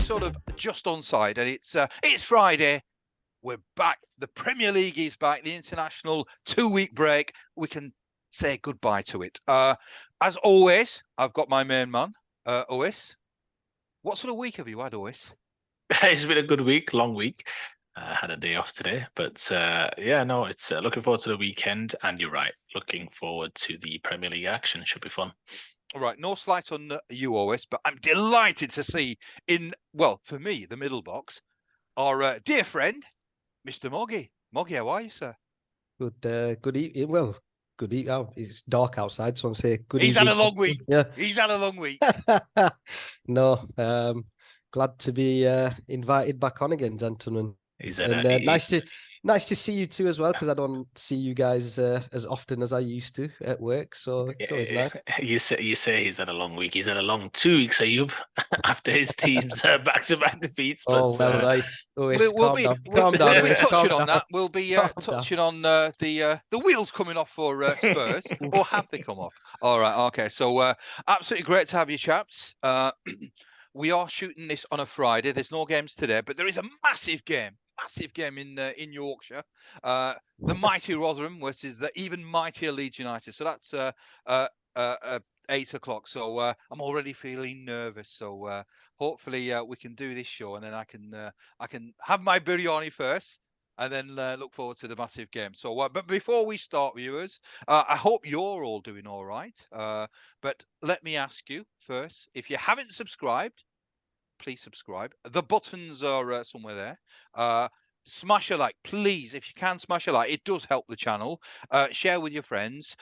episode of Just Onside, and it's Friday. We're back. The Premier League is back. The international 2-week break. We can say goodbye to it. As always, I've got my main man, Ois. What sort of week have you had, Ois? It's been a good week, long week. Had a day off today, but it's looking forward to the weekend. And you're right, looking forward to the Premier League action. Should be fun. All right, no slight on you, Ois, but I'm delighted to see for me, the middle box, our dear friend, Mr. Moggy. Moggy, how are you, sir? Good evening. Well, good evening. Oh, it's dark outside, so I'm saying good He's evening. had a long week. Yeah. He's had a long week. No, glad to be invited back on again, gentlemen. Nice to see you too as well, because I don't see you guys as often as I used to at work. So it's always nice. You say he's had a long week. He's had a long 2 weeks, Ayub, after his team's back-to-back defeats. But, we'll be touching on that. We'll be touching on the wheels coming off for Spurs, or have they come off? All right, okay. So absolutely great to have you, chaps. We are shooting this on a Friday. There's no games today, but there is a massive game in Yorkshire. The mighty Rotherham versus the even mightier Leeds United. So that's 8 o'clock. So I'm already feeling nervous. So hopefully we can do this show, and then I can have my biryani first, and then look forward to the massive game. So, but before we start, viewers, I hope you're all doing all right. But let me ask you first, if you haven't subscribed, please subscribe. The buttons are somewhere there. Smash a like, please. If you can, smash a like. It does help the channel. Share with your friends.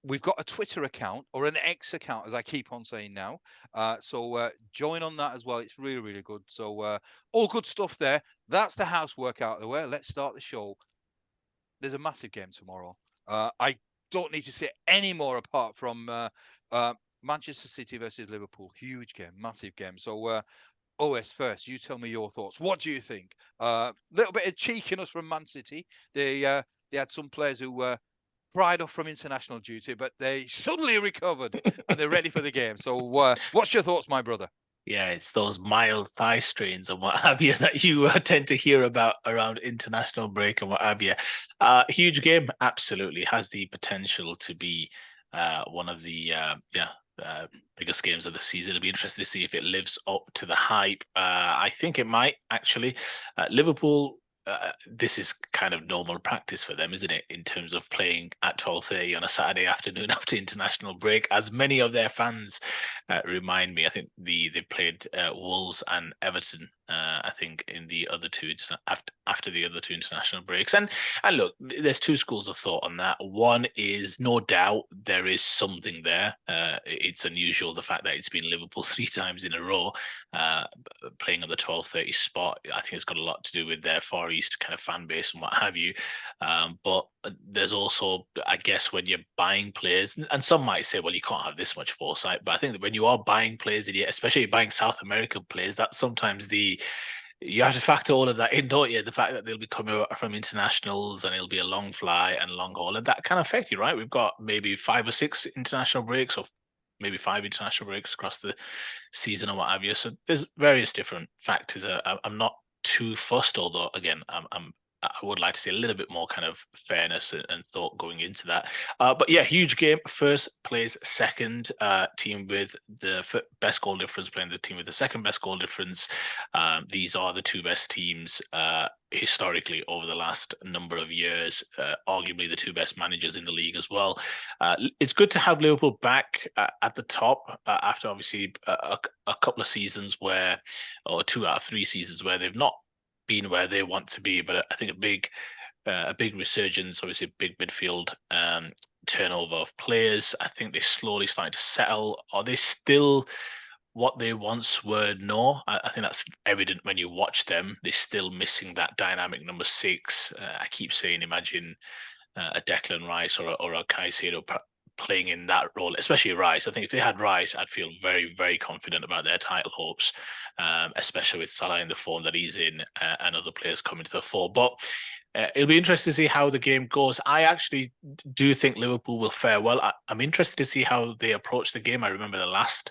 We've got a Twitter account, or an X account, as I keep on saying now. So join on that as well. It's really, really good. So all good stuff there. That's the housework out of the way. Let's start the show. There's a massive game tomorrow. I don't need to say any more apart from Manchester City versus Liverpool. Huge game, massive game. So OS first, you tell me your thoughts. What do you think? Little bit of cheekiness from Man City. They had some players who were pried off from international duty, but they suddenly recovered and they're ready for the game. So what's your thoughts, my brother? Yeah, it's those mild thigh strains and what have you that you tend to hear about around international break and what have you. Huge game, absolutely has the potential to be one of the biggest games of the season. It'll be interesting to see if it lives up to the hype. I think it might actually. Liverpool. This is kind of normal practice for them, isn't it? In terms of playing at 12:30 on a Saturday afternoon after international break, as many of their fans remind me. I think they played Wolves and Everton. I think in the other two after the other two international breaks, and look, there's two schools of thought on that. One is no doubt there is something there. It's unusual the fact that it's been Liverpool 3 times in a row playing at the 12:30 spot. I think it's got a lot to do with their Far East kind of fan base and what have you. But there's also, I guess, when you're buying players, and some might say, well, you can't have this much foresight. But I think that when you are buying players, especially buying South American players, that's sometimes you have to factor all of that in, don't you? The fact that they'll be coming from internationals and it'll be a long fly and long haul, and that can affect you, right? We've got maybe 5 or 6 international breaks, or maybe 5 international breaks across the season and what have you. So there's various different factors. I'm not too fussed, although again, I would like to see a little bit more kind of fairness and thought going into that. But yeah, huge game. First plays second. Team with the best goal difference playing the team with the second best goal difference. These are the 2 best teams historically over the last number of years. Arguably the 2 best managers in the league as well. It's good to have Liverpool back at the top after obviously a couple of seasons or 2 out of 3 seasons where they've not been where they want to be, but I think a big resurgence, obviously a big midfield turnover of players. I think they're slowly starting to settle. Are they still what they once were? No, I think that's evident when you watch them. They're still missing that dynamic number 6. I keep saying, imagine a Declan Rice or a Caicedo playing in that role, especially Rice. I think if they had Rice, I'd feel very, very confident about their title hopes, especially with Salah in the form that he's in and other players coming to the fore. But it'll be interesting to see how the game goes. I actually do think Liverpool will fare well. I'm interested to see how they approach the game. I remember the last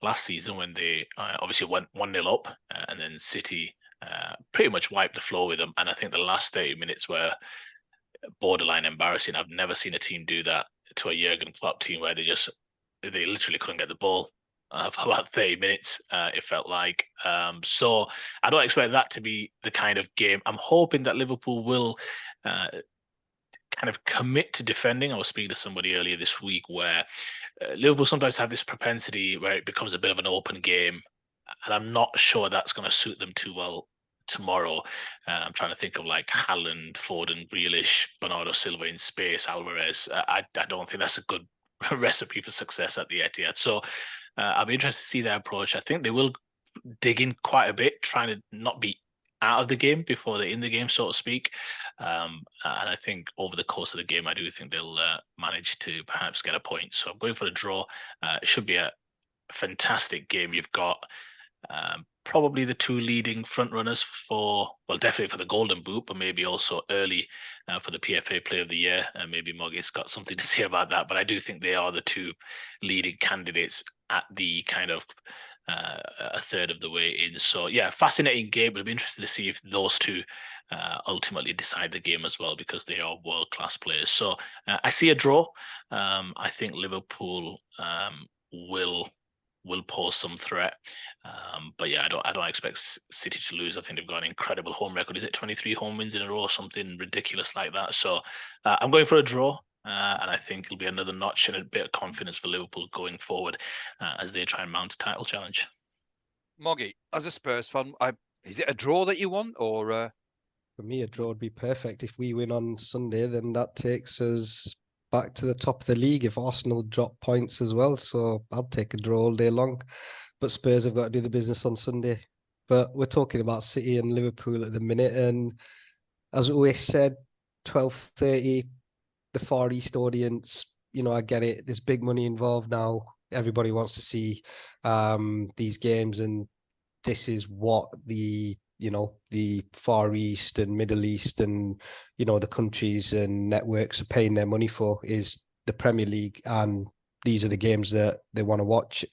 last season when they obviously went 1-0 up and then City pretty much wiped the floor with them. And I think the last 30 minutes were borderline embarrassing. I've never seen a team do that to a Jurgen Klopp team where they literally couldn't get the ball for about 30 minutes, it felt like. So I don't expect that to be the kind of game. I'm hoping that Liverpool will kind of commit to defending. I was speaking to somebody earlier this week where Liverpool sometimes have this propensity where it becomes a bit of an open game, and I'm not sure that's going to suit them too well tomorrow. I'm trying to think of like Haaland, Foden, Grealish, Bernardo Silva in space, Alvarez. I don't think that's a good recipe for success at the Etihad. So I'll be interested to see their approach. I think they will dig in quite a bit, trying to not be out of the game before they're in the game, so to speak. And I think over the course of the game, I do think they'll manage to perhaps get a point. So I'm going for a draw. It should be a fantastic game. You've got probably the two leading front runners for, well, definitely for the Golden Boot, but maybe also early for the PFA Player of the Year. And maybe Moggy's got something to say about that. But I do think they are the two leading candidates at the kind of a third of the way in. So yeah, fascinating game. We'll be interested to see if those two ultimately decide the game as well, because they are world-class players. So I see a draw. I think Liverpool will pose some threat. But yeah, I don't expect City to lose. I think they've got an incredible home record. Is it 23 home wins in a row or something ridiculous like that? So I'm going for a draw. And I think it'll be another notch and a bit of confidence for Liverpool going forward as they try and mount a title challenge. Moggy, as a Spurs fan, is it a draw that you want, or? For me, a draw would be perfect. If we win on Sunday, then that takes us back to the top of the league. If Arsenal drop points as well, so I'll take a draw all day long. But Spurs have got to do the business on Sunday. But we're talking about City and Liverpool at the minute, and as always said, 12:30. The Far East audience, I get it. There's big money involved now. Everybody wants to see these games, and this is what the Far East and Middle East and the countries and networks are paying their money for, is the Premier League, and these are the games that they want to watch.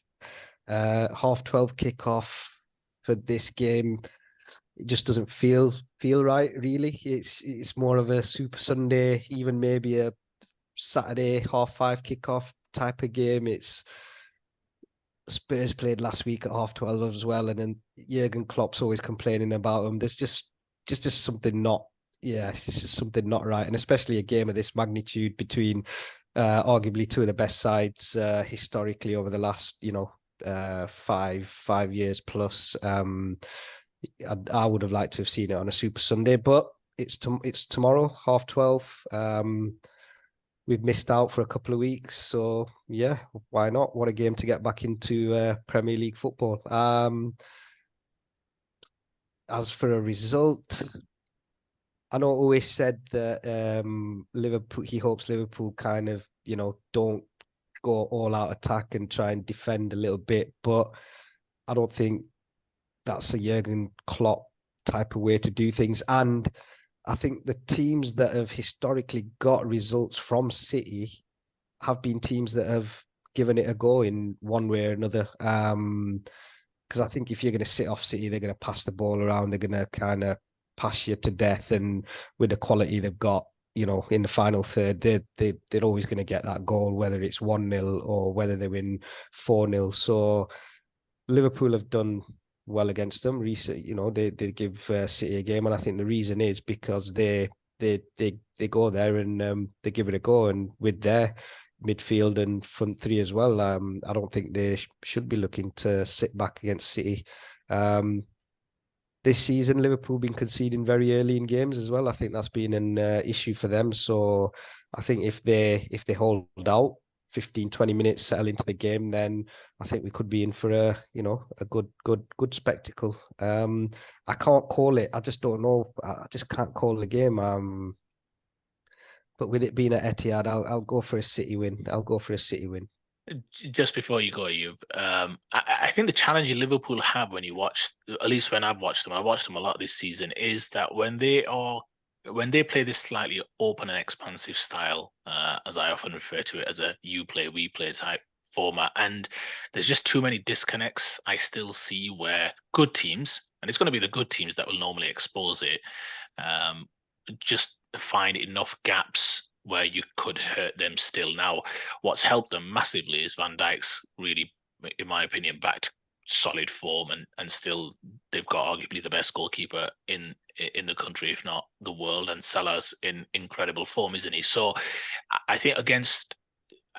12:30 kickoff for this game, it just doesn't feel right, really. It's more of a Super Sunday, even maybe a Saturday 5:30 kickoff type of game. It's Spurs played last week at 12:30 as well, and then Jurgen Klopp's always complaining about them. There's just something not, it's just something not right, and especially a game of this magnitude between arguably two of the best sides historically over the last 5 years plus. I would have liked to have seen it on a Super Sunday, but it's tomorrow, 12:30. We've missed out for a couple of weeks, so yeah, why not? What a game to get back into Premier League football. As for a result, I know always said that Liverpool, he hopes Liverpool kind of, don't go all out attack and try and defend a little bit, but I don't think that's a Jurgen Klopp type of way to do things. And I think the teams that have historically got results from City have been teams that have given it a go in one way or another. Because I think if you're going to sit off City, they're going to pass the ball around. They're going to kind of pass you to death. And with the quality they've got, in the final third, they're always going to get that goal, whether it's 1-0 or whether they win 4-0. So Liverpool have done well against them recently. They give City a game, and I think the reason is because they go there and they give it a go, and with their midfield and front three as well, I don't think they should be looking to sit back against City. This season, Liverpool been conceding very early in games as well. I think that's been an issue for them. So I think if they hold out 15-20 minutes, settle into the game, then I think we could be in for a good spectacle. I can't call it. I just don't know. I just can't call the game. But with it being at Etihad, I'll go for a City win. Just before you go, I think the challenge Liverpool have when you watch, at least when I've watched them a lot this season, is that when they play this slightly open and expansive style, as I often refer to it as a you play, we play type format, and there's just too many disconnects I still see where good teams, and it's going to be the good teams that will normally expose it, just find enough gaps where you could hurt them still. Now, what's helped them massively is Van Dijk's really, in my opinion, back to solid form, and still they've got arguably the best goalkeeper in the country, if not the world, and Salah's in incredible form, isn't he? So I think against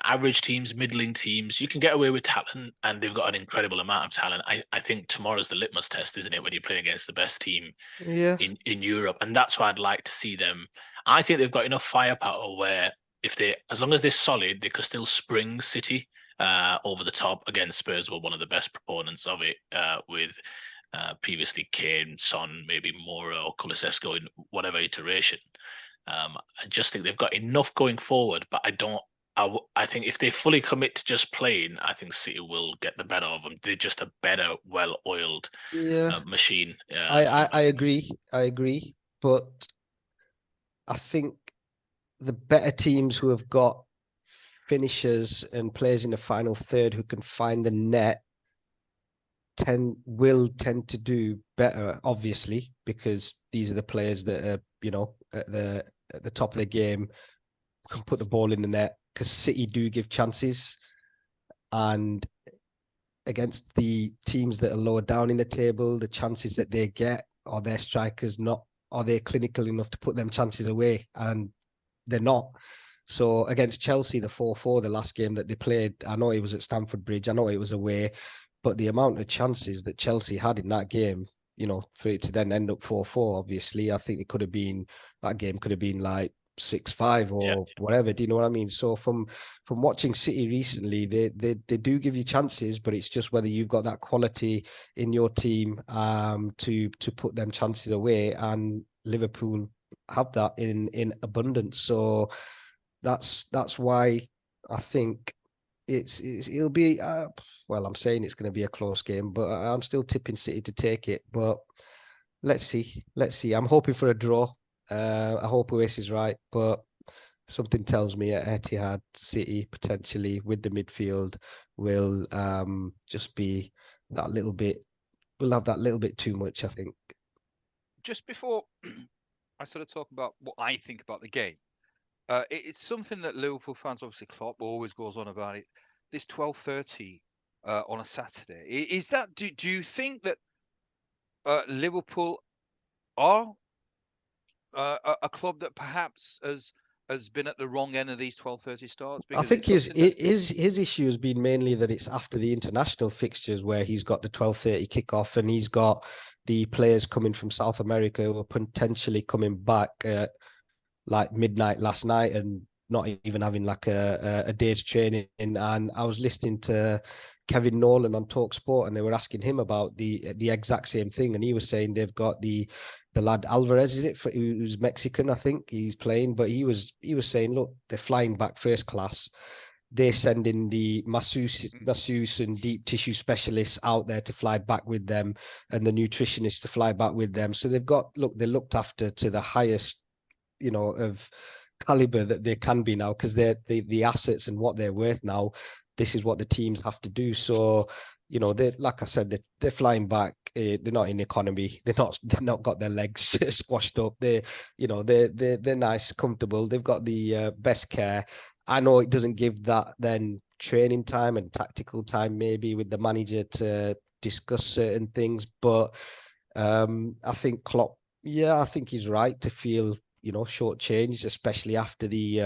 average teams, middling teams, you can get away with talent, and they've got an incredible amount of talent. I think tomorrow's the litmus test, isn't it, when you're playing against the best team in Europe? And that's why I'd like to see them. I think they've got enough firepower where as long as they're solid, they could still spring City over the top. Again, Spurs were one of the best proponents of it, with previously Kane, Son, maybe Moura or Kulusevski in whatever iteration. I just think they've got enough going forward, but I think if they fully commit to just playing, I think City will get the better of them. They're just a better, well-oiled machine. I agree. But I think the better teams who have got finishers and players in the final third who can find the net will tend to do better, obviously, because these are the players that are, at the top of the game, can put the ball in the net, because City do give chances, and against the teams that are lower down in the table, the chances that they get, are their strikers are they clinical enough to put them chances away? And they're not. So against Chelsea, the 4-4, the last game that they played, I know it was at Stamford Bridge, I know it was away, but the amount of chances that Chelsea had in that game, for it to then end up 4-4, obviously, I think that game could have been like 6-5 or whatever. Do you know what I mean? So from watching City recently, they do give you chances, but it's just whether you've got that quality in your team to put them chances away, and Liverpool have that in abundance. So that's why I think it'll be I'm saying it's going to be a close game, but I'm still tipping City to take it. But let's see. I'm hoping for a draw. I hope Uwais is right, but something tells me at Etihad, City potentially with the midfield will just be that little bit. We'll have that little bit too much, I think. Just before I sort of talk about what I think about the game, it's something that Liverpool fans, obviously Klopp always goes on about it. This 12:30 on a Saturday, is that? Do you think that Liverpool are a club that perhaps has been at the wrong end of these 12:30 starts? I think his issue has been mainly that it's after the international fixtures where he's got the 12:30 kickoff, and he's got the players coming from South America who are potentially coming back like midnight last night and not even having like a day's training. And I was listening to Kevin Nolan on TalkSport, and they were asking him about the exact same thing, and he was saying they've got the lad Alvarez, is it, who's Mexican, I think he's playing, but he was saying, look, they're flying back first class. They're sending the masseuse and deep tissue specialists out there to fly back with them, and the nutritionists to fly back with them. So they're looked after to the highest, of caliber that they can be now, because they're the assets and what they're worth now. This is what the teams have to do. So, they, like I said, they're flying back. They're not in economy. They're not got their legs squashed up. They're nice, comfortable. They've got the best care. I know it doesn't give that then training time and tactical time maybe with the manager to discuss certain things, but I think Klopp, I think he's right to feel shortchanged, especially after the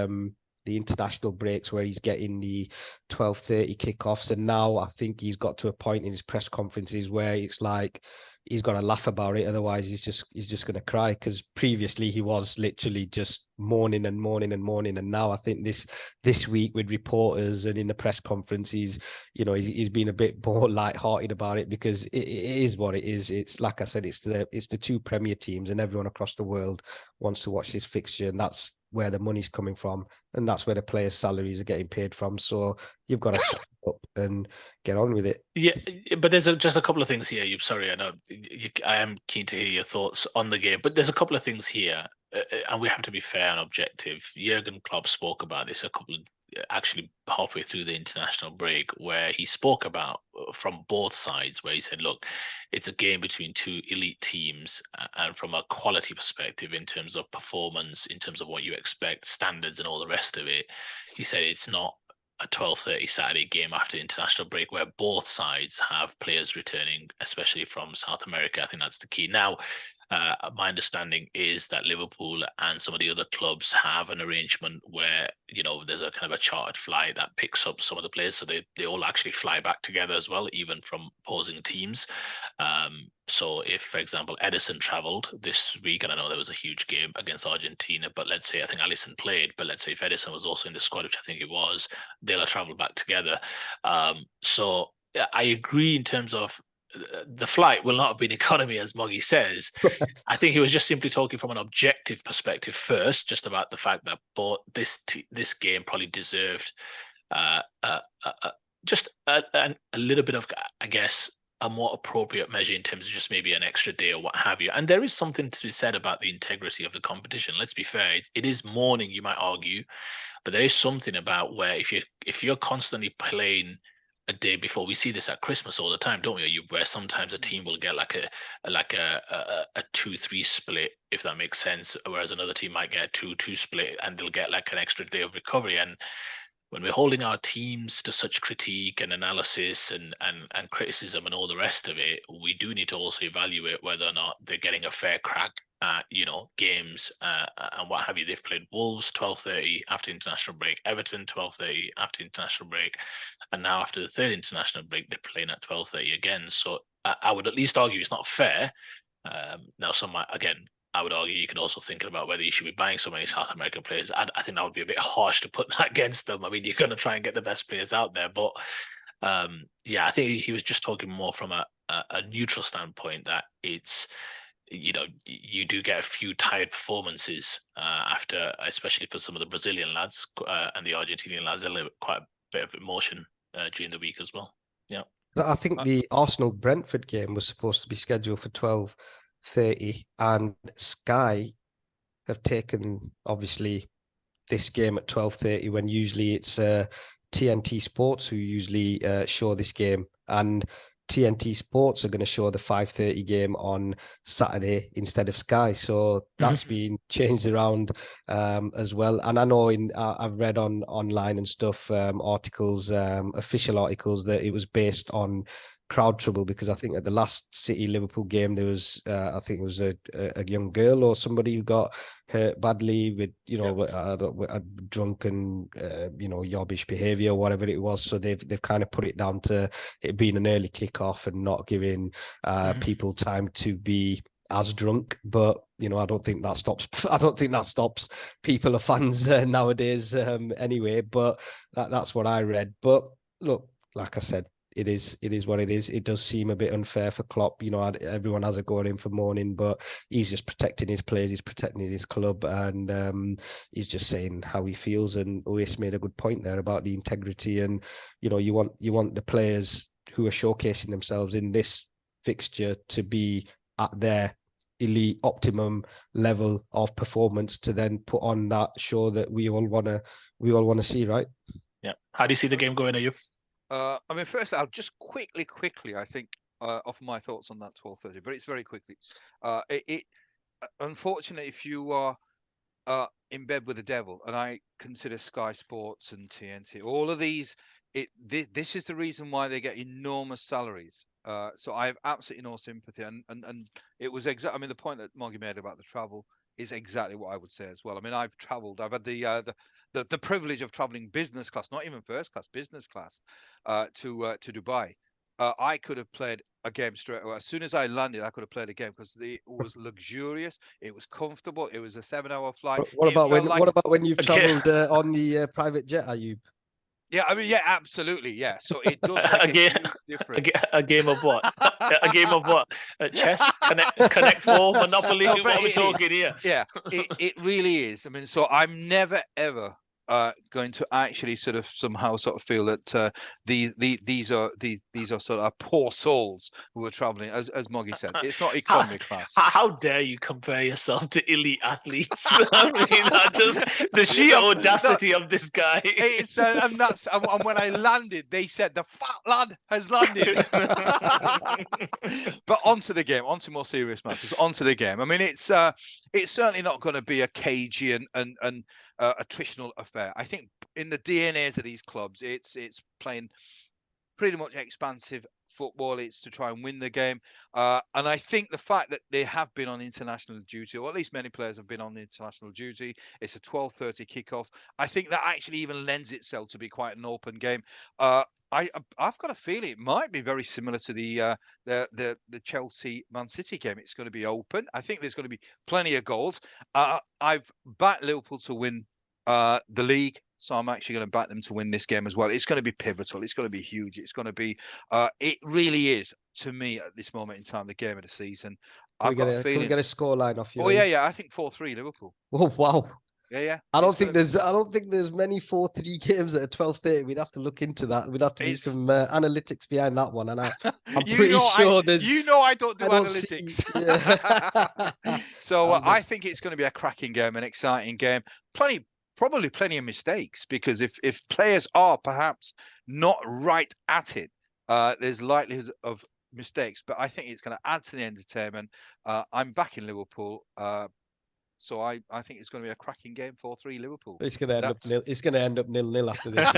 international breaks where he's getting the 12:30 kickoffs, and now I think he's got to a point in his press conferences where it's like he's got to laugh about it, otherwise he's just going to cry, because previously he was literally just moaning, and now I think this week with reporters and in the press conference he's been a bit more light-hearted about it, because it is what it is. It's like I said, it's the two Premier teams, and everyone across the world wants to watch this fixture, and that's where the money's coming from, and that's where the players' salaries are getting paid from. So you've got to shut up and get on with it. Yeah, but there's just a couple of things here. Sorry, I know I am keen to hear your thoughts on the game, but there's a couple of things here, and we have to be fair and objective. Jurgen Klopp spoke about this a couple of actually halfway through the international break, where he spoke about from both sides, where he said, look, it's a game between two elite teams, and from a quality perspective, in terms of performance, in terms of what you expect, standards and all the rest of it, he said it's not a 12:30 Saturday game after international break where both sides have players returning, especially from South America. I think that's the key. Now, my understanding is that Liverpool and some of the other clubs have an arrangement where, there's a kind of a chartered flight that picks up some of the players, so they all actually fly back together as well, even from opposing teams. So if, for example, Edison travelled this week, and I know there was a huge game against Argentina, but let's say, I think Alisson played, but let's say if Edison was also in the squad, which I think it was, they'll have travelled back together. So I agree in terms of the flight will not have been economy, as Moggy says. I think he was just simply talking from an objective perspective first, just about the fact that this game probably deserved just a little bit of, I guess, a more appropriate measure in terms of just maybe an extra day or what have you. And there is something to be said about the integrity of the competition. Let's be fair, it is morning, you might argue, but there is something about where if you're constantly playing a day before, we see this at Christmas all the time, don't we? Where sometimes a team will get like a 2-3 split, if that makes sense, whereas another team might get a 2-2 split, and they'll get like an extra day of recovery. And when we're holding our teams to such critique and analysis and criticism and all the rest of it, we do need to also evaluate whether or not they're getting a fair crack at, games and what have you. They've played Wolves 12:30 after international break, Everton 12:30 after international break, and now after the third international break, they're playing at 12:30 again. So I would at least argue it's not fair. Now, I would argue you can also think about whether you should be buying so many South American players. I think that would be a bit harsh to put that against them. I mean, you're going to try and get the best players out there. But I think he was just talking more from a neutral standpoint, that it's, you do get a few tired performances after, especially for some of the Brazilian lads and the Argentinian lads, quite a bit of emotion during the week as well. Yeah. I think the Arsenal-Brentford game was supposed to be scheduled for 12:30, and Sky have taken, obviously, this game at 12:30 when usually it's TNT Sports who usually show this game, and TNT Sports are going to show the 5:30 game on Saturday instead of Sky. So that's been changed around as well. And I know I've read online and stuff, articles, official articles, that it was based on crowd trouble, because I think at the last City Liverpool game there was I think it was a young girl or somebody who got hurt badly with a drunken yobbish behavior, whatever it was. So they've kind of put it down to it being an early kickoff and not giving people time to be as drunk. But I don't think that stops people or fans nowadays anyway. But that's what I read. But look, like I said, it is what it is. It does seem a bit unfair for Klopp. Everyone has a go at him for mourning, but he's just protecting his players, he's protecting his club, and he's just saying how he feels. And Oais made a good point there about the integrity. And you want the players who are showcasing themselves in this fixture to be at their elite optimum level of performance to then put on that show that we all want to see, right? Yeah. How do you see the game going? Are you? First, I'll just quickly, I think, offer my thoughts on that 12:30, but it's very quickly. Unfortunately, if you are in bed with the devil, and I consider Sky Sports and TNT, all of these, this is the reason why they get enormous salaries. So I have absolutely no sympathy, and it was exactly. The point that Moggy made about the travel is exactly what I would say as well. I've travelled. I've had the privilege of traveling business class, not even first class, business class, to Dubai. I could have played a game straight away. As soon as I landed, I could have played a game because it was luxurious. It was comfortable. It was a 7-hour flight. What about when you've travelled on the private jet, Ayub? Yeah, absolutely, yeah. So it does make a huge difference. A game of what? A game of what? Chess? Connect Four? Monopoly? What are we talking here? Yeah, it really is. So I'm never ever going to actually sort of somehow sort of feel that these are sort of poor souls who are travelling, as Moggy said. It's not economy class. How dare you compare yourself to elite athletes? I mean, just the sheer audacity of this guy. It's and when I landed, they said the fat lad has landed. But onto the game, onto more serious matters, onto the game. I mean, it's certainly not going to be a cagey and attritional affair. I think in the DNAs of these clubs, it's playing pretty much expansive football. It's to try and win the game. And I think the fact that they have been on international duty, or at least many players have been on international duty, it's a 12:30 kickoff. I think that actually even lends itself to be quite an open game. I've got a feeling it might be very similar to the Chelsea Man City game. It's going to be open. I think there's going to be plenty of goals. I've backed Liverpool to win the league, so I'm actually going to back them to win this game as well. It's going to be pivotal. It's going to be huge. It's going to be. It really is, to me, at this moment in time, the game of the season. I've got a feeling. Can we get a scoreline off you? Oh yeah. I think 4-3 Liverpool. Oh wow. Yeah. I don't think there's many 4-3 games at 12:30. We'd have to look into that. We'd have to do some analytics behind that one. And I'm pretty sure there's. I don't do analytics. So I think it's going to be a cracking game, an exciting game. Probably plenty of mistakes, because if players are perhaps not right at it, there's likelihood of mistakes. But I think it's going to add to the entertainment. I'm backing Liverpool. So I think it's going to be a cracking game, 4-3 Liverpool. It's going to end up nil. It's going to end up 0-0 after this.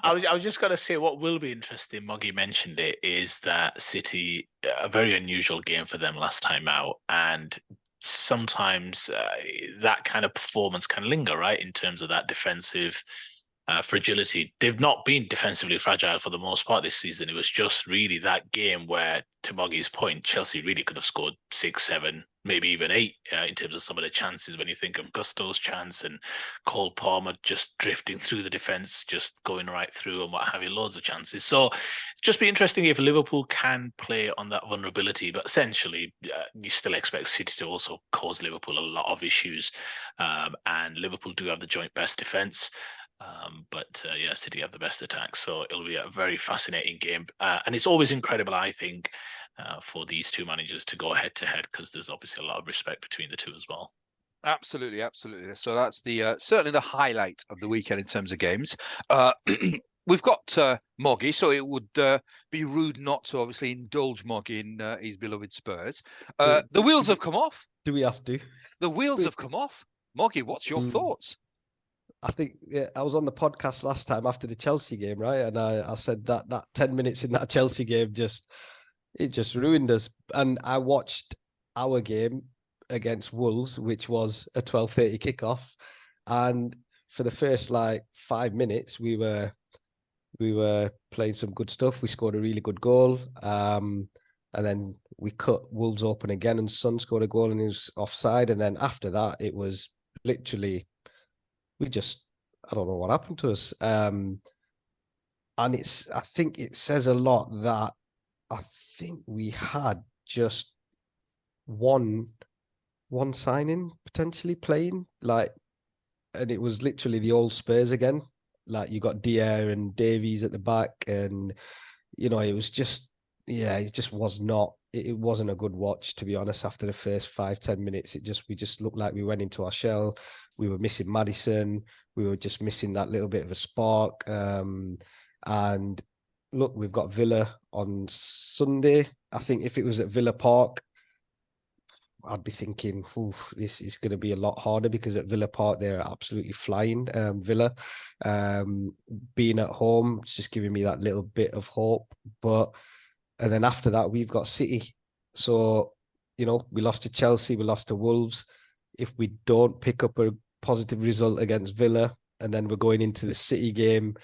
I was just going to say, what will be interesting, Moggy mentioned it, is that City, a very unusual game for them last time out, and sometimes that kind of performance can linger, right, in terms of that defensive fragility. They've not been defensively fragile for the most part this season. It was just really that game where, to Moggy's point, Chelsea really could have scored 6, 7, maybe even 8 in terms of some of the chances. When you think of Gusto's chance and Cole Palmer just drifting through the defence, just going right through and what have you, loads of chances. So just be interesting if Liverpool can play on that vulnerability. But essentially, you still expect City to also cause Liverpool a lot of issues. And Liverpool do have the joint best defence. But City have the best attack, so it'll be a very fascinating game, and it's always incredible, I think, for these two managers to go head to head, because there's obviously a lot of respect between the two as well. Absolutely. So that's the certainly the highlight of the weekend in terms of games. We've got Moggy, so it would be rude not to obviously indulge Moggy in his beloved Spurs. The wheels have come off. Do we have to? The wheels have come off. Moggy, what's your thoughts? I think I was on the podcast last time after the Chelsea game, right? And I said that 10 minutes in that Chelsea game just ruined us. And I watched our game against Wolves, which was a 12:30 kickoff. And for the first 5 minutes, we were playing some good stuff. We scored a really good goal. And then we cut Wolves open again, and Son scored a goal and he was offside. And then after that, it was literally, I don't know what happened to us. And I think it says a lot that I think we had just one signing potentially playing, and it was literally the old Spurs again. You got Dier and Davies at the back, and it was just, it just was not. It wasn't a good watch, to be honest. After the first 5-10 minutes, we just looked like we went into our shell. We were missing Maddison. We were just missing that little bit of a spark. And look, we've got Villa on Sunday. I think if it was at Villa Park, I'd be thinking, this is going to be a lot harder, because at Villa Park, they're absolutely flying. Villa, being at home, it's just giving me that little bit of hope. And then after that, we've got City. So, we lost to Chelsea, we lost to Wolves. If we don't pick up a positive result against Villa, and then we're going into the City game,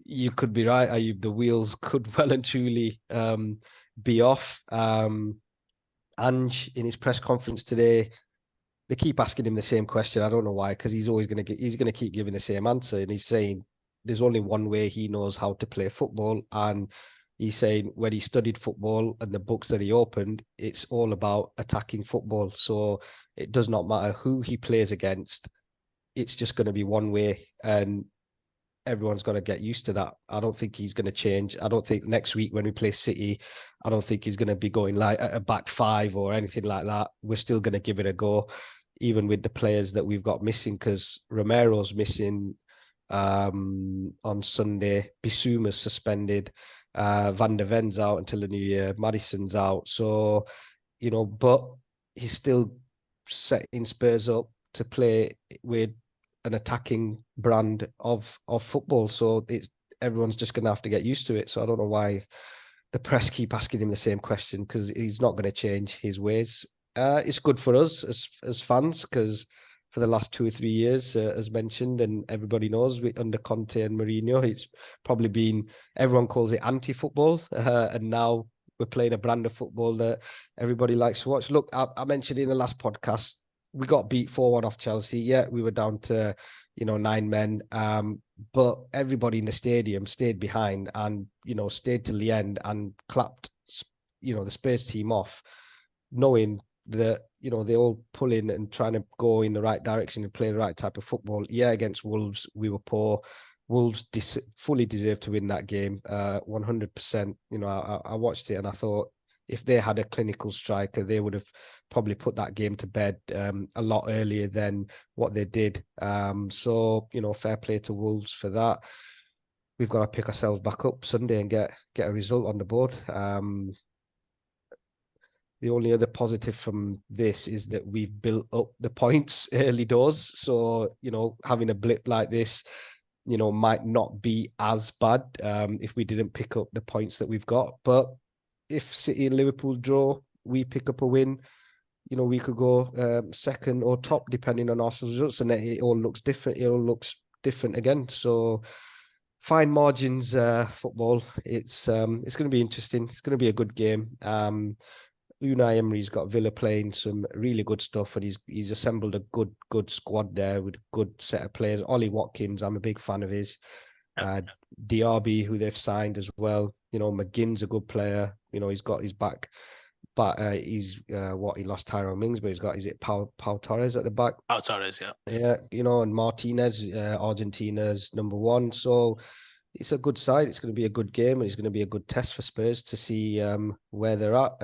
you could be right, Ayub, the wheels could well and truly be off. Ange, in his press conference today, they keep asking him the same question. I don't know why, because he's going to keep giving the same answer. And he's saying there's only one way he knows how to play football, and he's saying when he studied football and the books that he opened, it's all about attacking football. So it does not matter who he plays against. It's just going to be one way, and everyone's got to get used to that. I don't think he's going to change. I don't think next week when we play City, I don't think he's going to be going like a back five or anything like that. We're still going to give it a go, even with the players that we've got missing, because Romero's missing on Sunday. Bissouma's suspended. Van der Ven's out until the new year. Maddison's out. So, but he's still setting Spurs up to play with an attacking brand of football. So everyone's just going to have to get used to it. So I don't know why the press keep asking him the same question, because he's not going to change his ways. It's good for us as fans, because for the last 2 or 3 years, as mentioned, and everybody knows, under Conte and Mourinho, it's probably been, everyone calls it anti-football, and now we're playing a brand of football that everybody likes to watch. Look, I mentioned in the last podcast, we got beat 4-1 off Chelsea. Yeah, we were down to 9 men, but everybody in the stadium stayed behind and stayed till the end and clapped the Spurs team off, knowing that they all pull in and trying to go in the right direction and play the right type of football. Yeah, against Wolves we were poor. Wolves fully deserved to win that game, 100%. I watched it and I thought if they had a clinical striker, they would have probably put that game to bed a lot earlier than what they did. So fair play to Wolves for that. We've got to pick ourselves back up Sunday and get a result on the board. The only other positive from this is that we've built up the points early doors. So, having a blip like this, might not be as bad if we didn't pick up the points that we've got. But if City and Liverpool draw, we pick up a win, we could go second or top depending on Arsenal's results, and it all looks different. It all looks different again. So fine margins, football. It's going to be interesting. It's going to be a good game. Unai Emery's got Villa playing some really good stuff, and he's assembled a good squad there with a good set of players. Ollie Watkins, I'm a big fan of his. Diaby, who they've signed as well. McGinn's a good player. He's got his back. But he lost Tyrone Mings, but he's got, is it Pau Torres at the back? Pau Torres, yeah. Yeah, and Martinez, Argentina's number one. So it's a good side. It's going to be a good game, and it's going to be a good test for Spurs to see where they're at.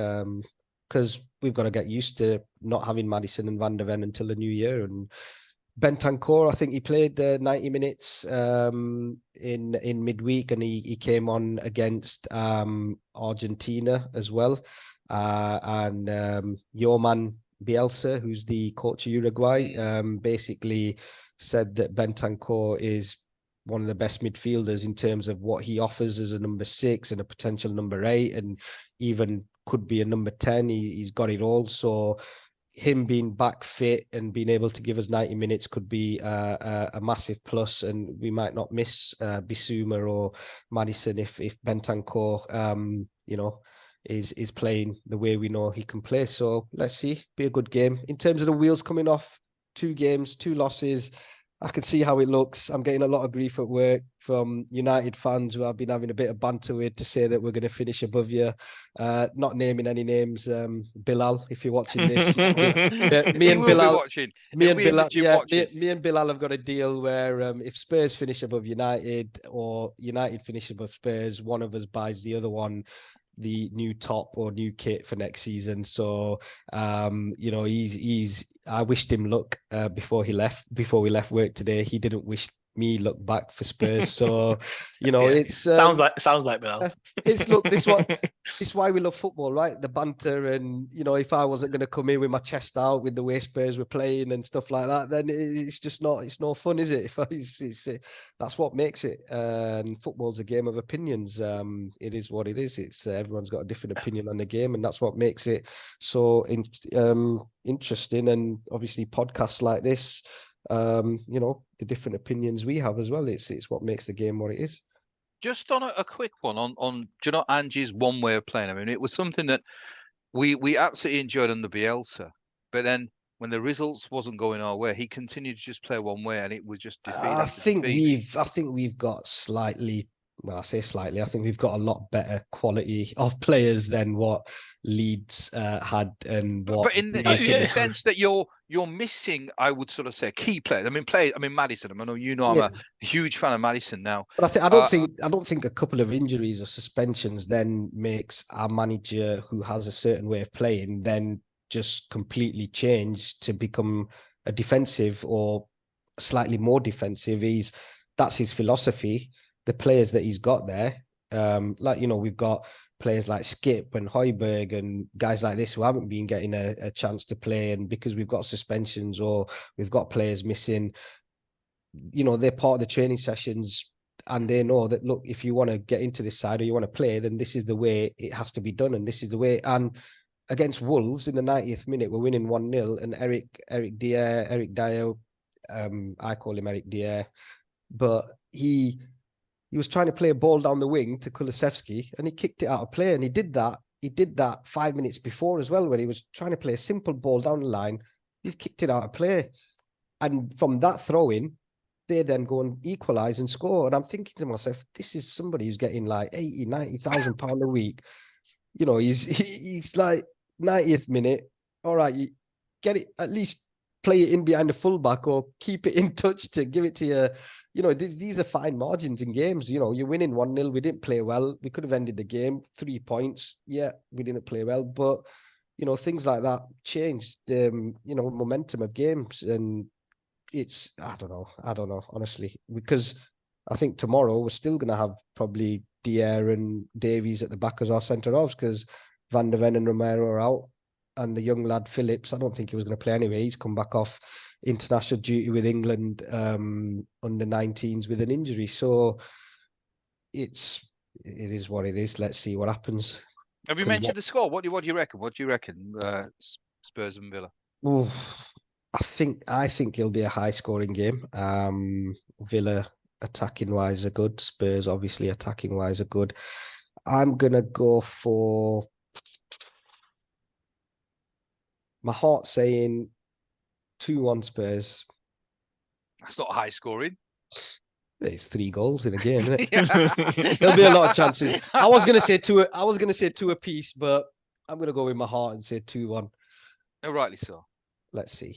Because we've got to get used to not having Maddison and Van der Ven until the new year. And Bentancur, I think he played 90 minutes in midweek, and he came on against Argentina as well. And your man Bielsa, who's the coach of Uruguay, basically said that Bentancur is one of the best midfielders in terms of what he offers as a number 6 and a potential number 8, and even could be a number 10. He's got it all. So him being back fit and being able to give us 90 minutes could be a massive plus, and we might not miss Bissouma or Maddison if Bentancur, is playing the way we know he can play. So let's see, be a good game. In terms of the wheels coming off, 2 games, 2 losses. I can see how it looks. I'm getting a lot of grief at work from United fans who I've been having a bit of banter with to say that we're going to finish above you. Not naming any names. Bilal, if you're watching this, me and Bilal have got a deal where if Spurs finish above United or United finish above Spurs, one of us buys the other one the new top or new kit for next season. So I wished him luck before we left work today. He didn't wish me luck back for Spurs. So it's sounds like Bill. It's why we love football, right? The banter, and if I wasn't going to come in with my chest out with the way Spurs were playing and stuff like that, then it's no fun, is it? That's what makes it. And football's a game of opinions. It is what it is. It's everyone's got a different opinion on the game, and that's what makes it so interesting. And obviously podcasts like this, the different opinions we have as well. It's what makes the game what it is. Just on a quick one on Angie's one way of playing. I mean, it was something that we absolutely enjoyed under Bielsa, but then when the results wasn't going our way, he continued to just play one way, and it was just defeat. I think we've got slightly well, I say slightly. I think we've got a lot better quality of players than what Leeds had, and what. But in the sense that you're missing, I would sort of say, key players. I mean, Maddison. I know I'm a huge fan of Maddison now. But I don't think a couple of injuries or suspensions then makes our manager, who has a certain way of playing, then just completely change to become a defensive or slightly more defensive. That's his philosophy. The players that he's got there, we've got players like Skip and Højbjerg and guys like this who haven't been getting a chance to play, and because we've got suspensions or we've got players missing, they're part of the training sessions, and they know that, look, if you want to get into this side or you want to play, then this is the way it has to be done, and this is the way. And against Wolves in the 90th minute, we're winning 1-0, and Eric Dyer, I call him Eric Dyer, but he was trying to play a ball down the wing to Kulusevski, and he kicked it out of play. And he did that 5 minutes before as well, when he was trying to play a simple ball down the line. He's kicked it out of play. And from that throw-in, they then go and equalise and score. And I'm thinking to myself, this is somebody who's getting like 80, 90,000 pounds a week. He's like 90th minute. All right, you get it, at least play it in behind the fullback or keep it in touch to give it to you. These are fine margins in games. You're winning 1-0. We didn't play well. We could have ended the game 3 points. Yeah, we didn't play well. But, things like that changed the, momentum of games. And it's, I don't know, honestly. Because I think tomorrow we're still going to have probably Dier and Davies at the back as our centre-halves, because Van der Ven and Romero are out. And the young lad Phillips, I don't think he was going to play anyway. He's come back off international duty with England under 19s with an injury. So it is what it is. Let's see what happens. Have you mentioned the score? What do you reckon? What do you reckon? Spurs and Villa. Ooh, I think it'll be a high scoring game. Villa attacking wise are good. Spurs obviously attacking wise are good. I'm gonna go for, my heart saying 2-1 Spurs. That's not high scoring. It's 3 goals in a game, isn't it? There'll be a lot of chances. I was gonna say two apiece, but I'm gonna go with my heart and say 2-1. Oh, rightly so. Let's see.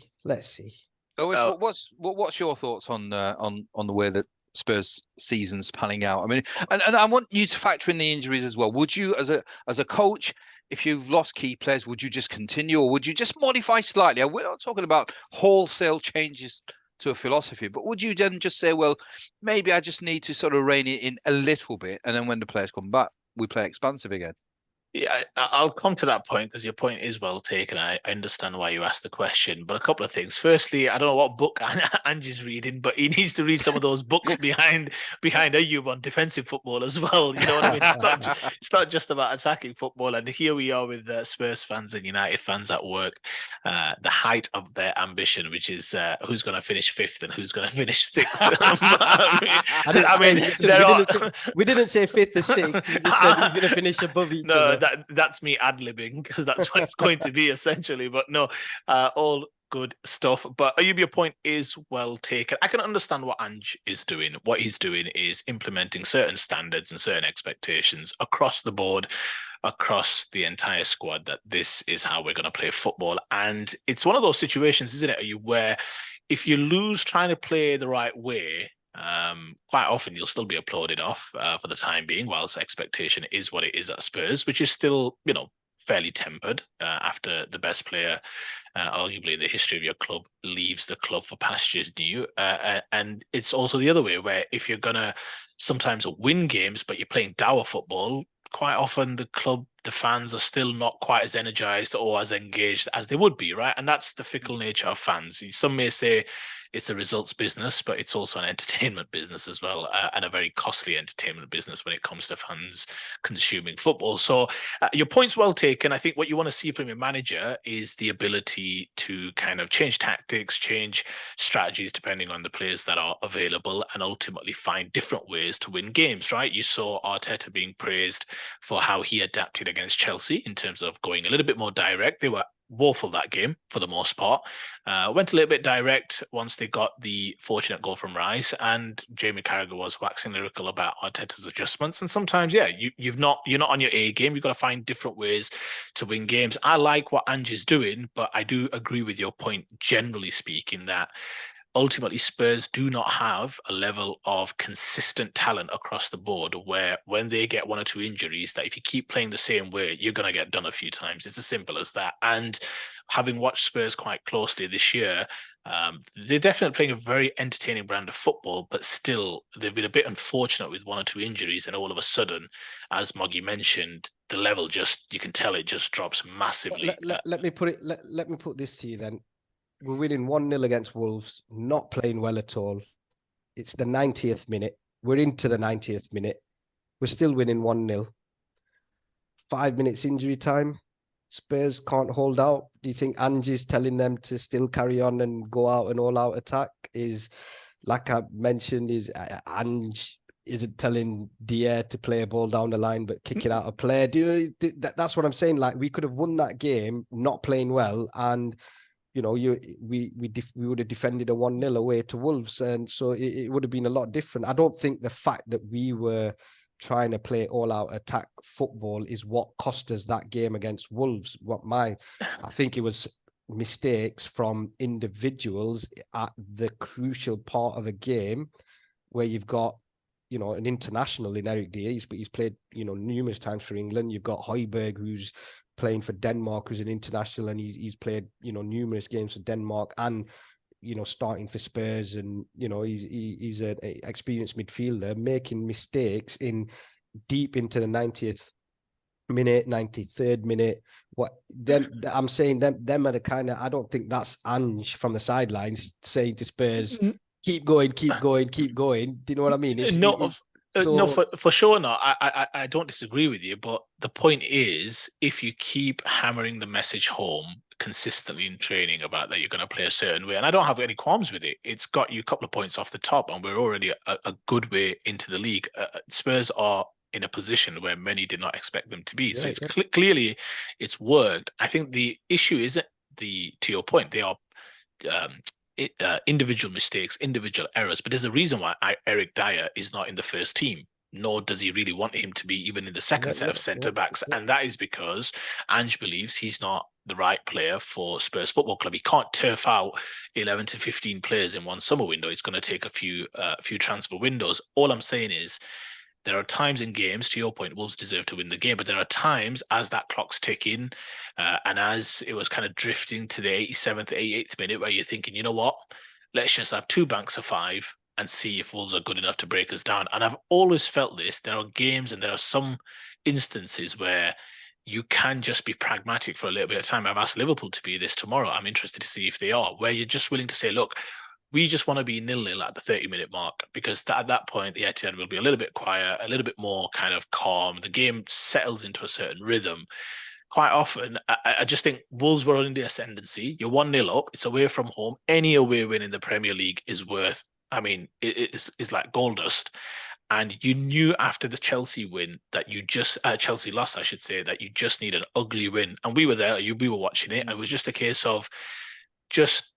Oh, what's your thoughts on the way that Spurs season's panning out? I mean, and I want you to factor in the injuries as well. Would you, as a coach, if you've lost key players, would you just continue, or would you just modify slightly? We're not talking about wholesale changes to a philosophy, but would you then just say, well, maybe I just need to sort of rein it in a little bit, and then when the players come back, we play expansive again? Yeah, I'll come to that point, because your point is well taken. I understand why you asked the question, but a couple of things. Firstly, I don't know what book Ange's reading, but he needs to read some of those books behind Ayub on defensive football as well. You know what I mean? It's not just about attacking football. And here we are with Spurs fans and United fans at work, the height of their ambition, which is who's going to finish 5th and who's going to finish 6th. We didn't say 5th or 6th. We just said who's going to finish above each other. That's me ad-libbing, because that's what it's going to be essentially. But no, all good stuff. But Ayub, your point is well taken. I can understand what Ange is doing. What he's doing is implementing certain standards and certain expectations across the board, across the entire squad, that this is how we're going to play football. And it's one of those situations, isn't it, Ayub, where if you lose trying to play the right way, quite often you'll still be applauded off for the time being, whilst expectation is what it is at Spurs, which is still, fairly tempered after the best player, arguably in the history of your club, leaves the club for pastures new. And it's also the other way, where if you're going to sometimes win games, but you're playing dour football, quite often the club, the fans are still not quite as energized or as engaged as they would be, right? And that's the fickle nature of fans. Some may say it's a results business, but it's also an entertainment business as well, and a very costly entertainment business when it comes to fans consuming football. So your point's well taken. I think what you want to see from your manager is the ability to kind of change tactics, change strategies depending on the players that are available, and ultimately find different ways to win games, right? You saw Arteta being praised for how he adapted against Chelsea in terms of going a little bit more direct. They were woeful that game for the most part. Went a little bit direct once they got the fortunate goal from Rice, and Jamie Carragher was waxing lyrical about Arteta's adjustments. And sometimes, you're not on your A game. You've got to find different ways to win games. I like what Ange is doing, but I do agree with your point, generally speaking, that ultimately Spurs do not have a level of consistent talent across the board where when they get one or two injuries, that if you keep playing the same way, you're going to get done a few times. It's as simple as that. And having watched Spurs quite closely this year, they're definitely playing a very entertaining brand of football, but still they've been a bit unfortunate with one or two injuries. And all of a sudden, as Moggy mentioned, the level you can tell it just drops massively. Let me put this to you then. We're winning 1-0 against Wolves, not playing well at all. It's the 90th minute. We're into the 90th minute. We're still winning 1-0. 5 minutes injury time. Spurs can't hold out. Do you think Ange's telling them to still carry on and go out and all-out attack? Is, like I mentioned, is Ange isn't telling Dier to play a ball down the line but kicking out a player? Do you know, that's what I'm saying. Like, we could have won that game not playing well, and we would have defended a 1-0 away to Wolves, and so it would have been a lot different. I don't think the fact that we were trying to play all-out attack football is what cost us that game against Wolves. I think it was mistakes from individuals at the crucial part of a game where you've got an international in Eric Dier. He's played numerous times for England. You've got Højbjerg, who's playing for Denmark, who's an international, and he's played numerous games for Denmark and starting for Spurs, and he's an experienced midfielder making mistakes in deep into the 90th minute, 93rd minute. I'm saying them are the kind of, I don't think that's Ange from the sidelines saying to Spurs, keep going. Do you know what I mean? No, for sure not. I don't disagree with you, but the point is, if you keep hammering the message home consistently in training about that you're going to play a certain way, and I don't have any qualms with it, it's got you a couple of points off the top, and we're already a good way into the league. Spurs are in a position where many did not expect them to be. So it's clearly it's worked. I think the issue isn't to your point, they are individual mistakes, individual errors, but there's a reason why Eric Dier is not in the first team, nor does he really want him to be even in the second set of centre-backs. And that is because Ange believes he's not the right player for Spurs Football Club. He can't turf out 11 to 15 players in one summer window. It's going to take a few transfer windows. All I'm saying is, there are times in games, to your point, Wolves deserve to win the game, but there are times as that clock's ticking and as it was kind of drifting to the 87th, 88th minute where you're thinking, you know what, let's just have two banks of five and see if Wolves are good enough to break us down. And I've always felt this. There are games and there are some instances where you can just be pragmatic for a little bit of time. I've asked Liverpool to be this tomorrow. I'm interested to see if they are, where you're just willing to say, look, we just want to be 0-0 at the 30-minute mark, because at that point, the Etihad will be a little bit quiet, a little bit more kind of calm. The game settles into a certain rhythm. Quite often, I just think Wolves were in the ascendancy. You're 1-0 up. It's away from home. Any away win in the Premier League is worth, it's like gold dust. And you knew after the Chelsea win that Chelsea loss, I should say, that you just need an ugly win. And we were there, we were watching it. And it was just a case of just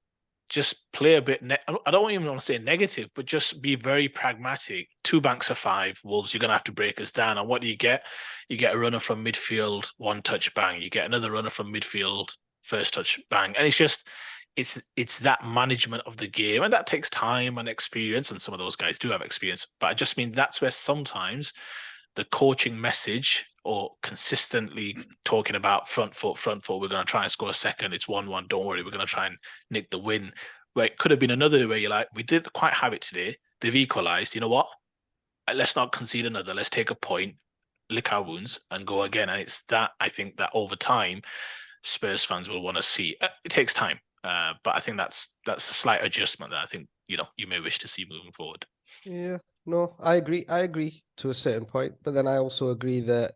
play a bit. I don't even want to say negative, but just be very pragmatic. Two banks of five, Wolves, you're going to have to break us down. And what do you get? You get a runner from midfield, one touch, bang. You get another runner from midfield, first touch, bang. And it's that management of the game, and that takes time and experience. And some of those guys do have experience, but I just mean that's where sometimes the coaching message, or consistently talking about front foot, we're going to try and score a second, it's 1-1, don't worry, we're going to try and nick the win. Where it could have been another day where you're like, we didn't quite have it today, they've equalised, you know what? Let's not concede another, let's take a point, lick our wounds and go again. And it's that, I think that over time, Spurs fans will want to see. It takes time, but I think that's a slight adjustment that I think, you may wish to see moving forward. Yeah, no, I agree to a certain point, but then I also agree that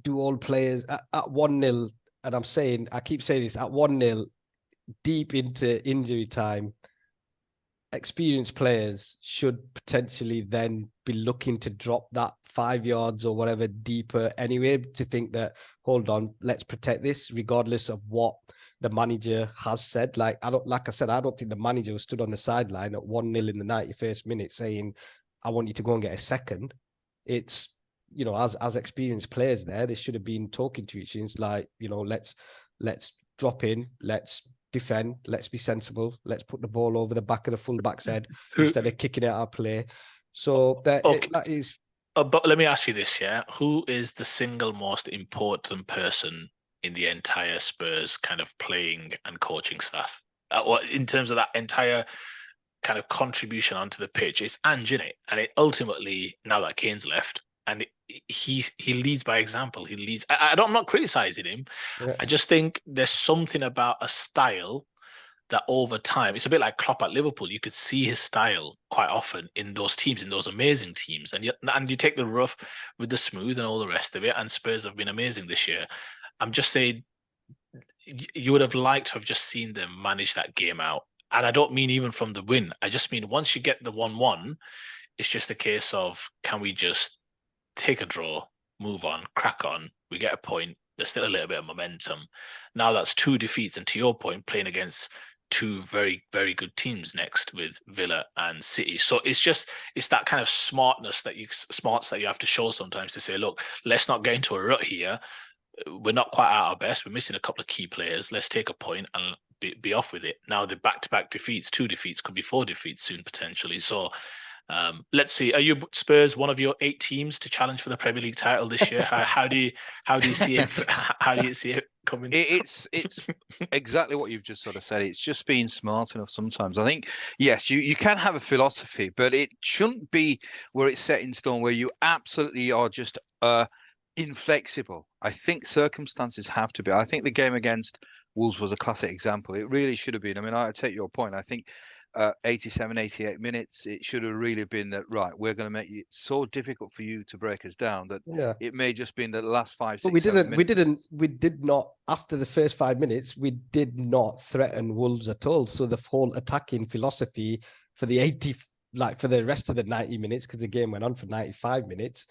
do all players at 1-0, and I keep saying this, at 1-0, deep into injury time, experienced players should potentially then be looking to drop that 5 yards or whatever deeper anyway, to think that, hold on, let's protect this regardless of what the manager has said. Like I don't think the manager stood on the sideline at 1-0 in the 91st minute saying, I want you to go and get a second. It's, you know, as experienced players there, they should have been talking to each other. It's like, you know, let's drop in, let's defend, let's be sensible, let's put the ball over the back of the fullback's head instead of kicking it out of play. So that is. But let me ask you this, yeah? Who is the single most important person in the entire Spurs kind of playing and coaching staff? Or in terms of that entire kind of contribution onto the pitch? It's Ange, innit? And it ultimately, now that Kane's left, and he leads by example. He leads. I'm not criticizing him. Yeah. I just think there's something about a style that over time, it's a bit like Klopp at Liverpool. You could see his style quite often in those teams, in those amazing teams. And you take the rough with the smooth and all the rest of it. And Spurs have been amazing this year. I'm just saying, you would have liked to have just seen them manage that game out. And I don't mean even from the win. I just mean once you get the 1-1, it's just a case of, can we just take a draw, move on, crack on, we get a point, there's still a little bit of momentum. Now that's 2 defeats, and to your point, playing against 2 very, very good teams next with Villa and City. So it's that kind of smarts that you have to show sometimes to say, look, let's not get into a rut here. We're not quite at our best. We're missing a couple of key players. Let's take a point and be off with it. Now the back-to-back defeats, 2 defeats, could be 4 defeats soon potentially. So let's see. Are you Spurs one of your 8 teams to challenge for the Premier League title this year? How do you see it? How do you see it coming? It's exactly what you've just sort of said. It's just being smart enough sometimes. I think, yes, you can have a philosophy, but it shouldn't be where it's set in stone, where you absolutely are just inflexible. I think circumstances have to be. I think the game against Wolves was a classic example. It really should have been. I mean, I take your point. I think 87, 88 minutes, it should have really been that, right, we're going to make it so difficult for you to break us down that it may just been the last 5, 6, 7 minutes. We did not, after the first 5 minutes, we did not threaten Wolves at all. So the whole attacking philosophy for the for the rest of the 90 minutes, because the game went on for 95 minutes,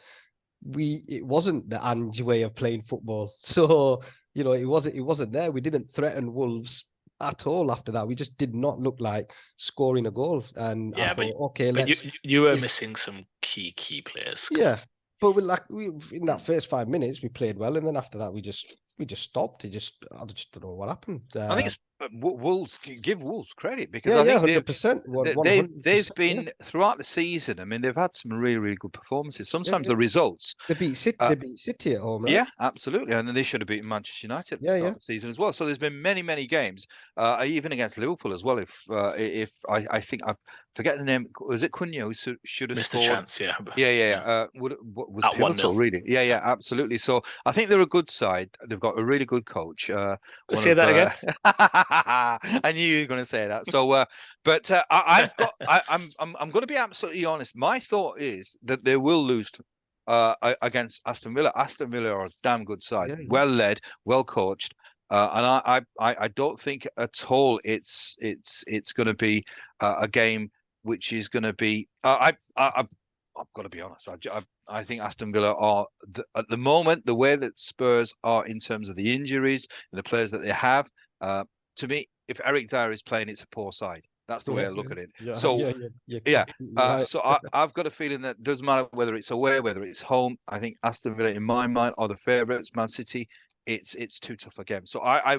it wasn't the Ange way of playing football. So, you know, it wasn't there. We didn't threaten Wolves at all after that. We just did not look like scoring a goal. And I thought, you were missing some key players. Yeah, but we in that first 5 minutes we played well, and then after that we just stopped. I just don't know what happened. I think it's Wolves. Give Wolves credit, because I think 100%. They've been throughout the season. I mean, they've had some really, really good performances. Sometimes the results. They beat City. They beat City at home, right? Yeah, absolutely, and then they should have beaten Manchester United at the start of the season as well. So there's been many, many games, even against Liverpool as well. If I think I forget the name, was it Cunha who should have scored? Chance, yeah. Was pivotal, really. Yeah, absolutely. So I think they're a good side. They've got a really good coach. Say that again. I knew you were going to say that. So, I'm going to be absolutely honest. My thought is that they will lose against Aston Villa. Aston Villa are a damn good side, well led, well coached, and I don't think at all it's going to be a game which is going to be. I've got to be honest. I think Aston Villa are at the moment, the way that Spurs are in terms of the injuries and the players that they have. To me, if Eric Dyer is playing, it's a poor side. That's the way I look at it. So I've got a feeling that it doesn't matter whether it's away, whether it's home. I think Aston Villa, in my mind, are the favourites. Man City, it's too tough a game. So I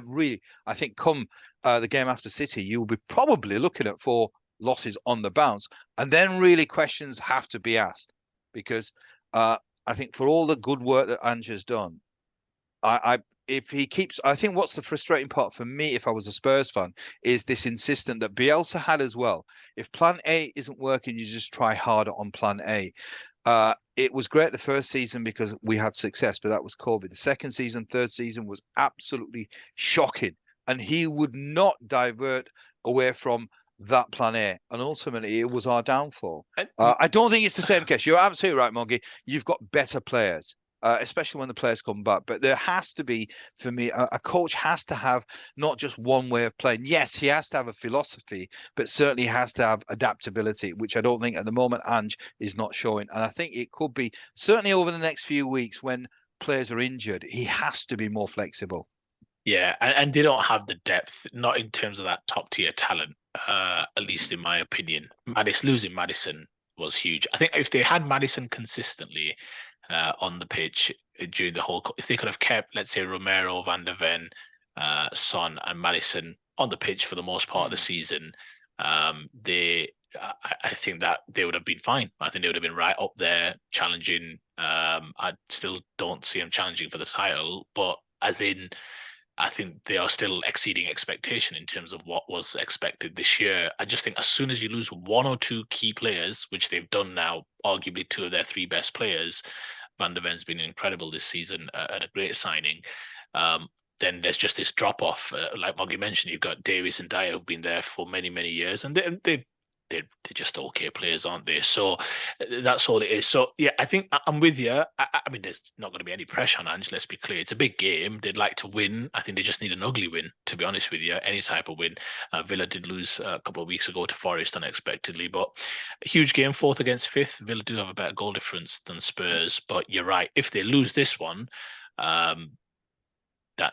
think come the game after City, you'll be probably looking at 4 losses on the bounce, and then really questions have to be asked, because I think for all the good work that Ange has done, if he keeps, I think what's the frustrating part for me, if I was a Spurs fan, is this insistence that Bielsa had as well. If plan A isn't working, you just try harder on plan A. It was great the first season because we had success, but that was COVID. The second season, third season was absolutely shocking, and he would not divert away from that plan A, and ultimately it was our downfall. I don't think it's the same case. You're absolutely right, Moggy. You've got better players. especially when the players come back. But there has to be, for me, a coach has to have not just one way of playing. Yes, he has to have a philosophy, but certainly has to have adaptability, which I don't think at the moment Ange is not showing. And I think it could be, certainly over the next few weeks when players are injured, he has to be more flexible. Yeah, and they don't have the depth, not in terms of that top tier talent, at least in my opinion. Losing Maddison was huge. I think if they had Maddison consistently on the pitch during the whole, if they could have kept, let's say, Romero, Van der Ven, Son, and Maddison on the pitch for the most part of the season, I think that they would have been fine. I think they would have been right up there challenging. I still don't see them challenging for the title, but as in, I think they are still exceeding expectation in terms of what was expected this year. I just think as soon as you lose one or two key players, which they've done now, arguably two of their three best players, Van der Ven's been incredible this season and a great signing. Then there's just this drop off. Like Moggy mentioned, you've got Davies and Dyer who've been there for many, many years, and they're just okay players, aren't they? So that's all it is. So yeah, I think I'm with you. I mean, there's not going to be any pressure on Ange. Let's be clear. It's a big game. They'd like to win. I think they just need an ugly win, to be honest with you. Any type of win. Villa did lose a couple of weeks ago to Forest unexpectedly, but a huge game, 4th against 5th. Villa do have a better goal difference than Spurs, but you're right. If they lose this one, that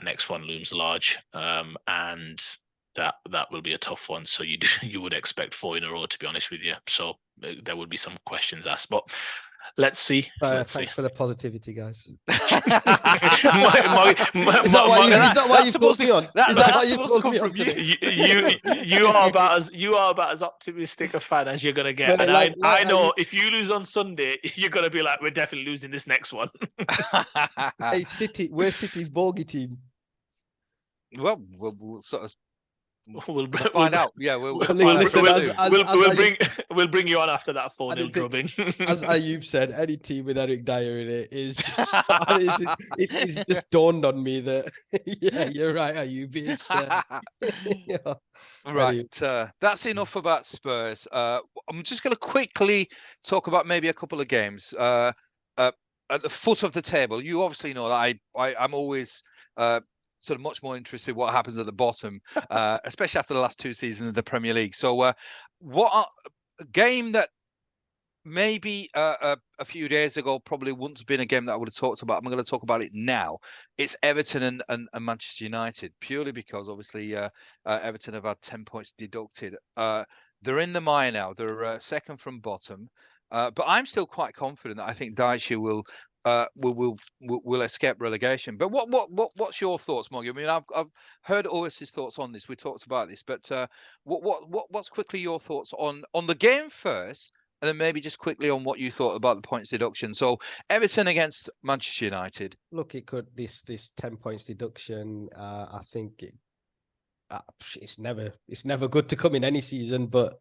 next one looms large, and that will be a tough one. So you would expect 4 in a row, to be honest with you. So there would be some questions asked, but let's see. Thanks for the positivity, guys. Is that why you called me on? Is that why you called me on today? You are about as optimistic a fan as you're gonna get. And I know if you lose on Sunday, you're gonna be like, we're definitely losing this next one. Hey, where's City's bogey team? Well, we'll sort of. We'll find out. Yeah, we'll bring you on after that 4-0 drubbing. As Ayub said, any team with Eric Dyer in it is just it's just dawned on me that yeah, you're right, Ayub. Yeah. Right, that's enough about Spurs. I'm just going to quickly talk about maybe a couple of games at the foot of the table. You obviously know that I'm always sort of much more interested in what happens at the bottom, especially after the last 2 seasons of the Premier League. So a game that maybe a few days ago probably wouldn't have been a game that I would have talked about. I'm going to talk about it now. It's Everton and Manchester United, purely because obviously Everton have had 10 points deducted. They're in the mire now. They're second from bottom. But I'm still quite confident that I think Dyche will escape relegation. But what's your thoughts, Moggy? I mean, I've heard Owis's thoughts on this. We talked about this, but what's quickly your thoughts on the game first, and then maybe just quickly on what you thought about the points deduction. So Everton against Manchester United. Look, it could this 10 points deduction. I think it's never good to come in any season, but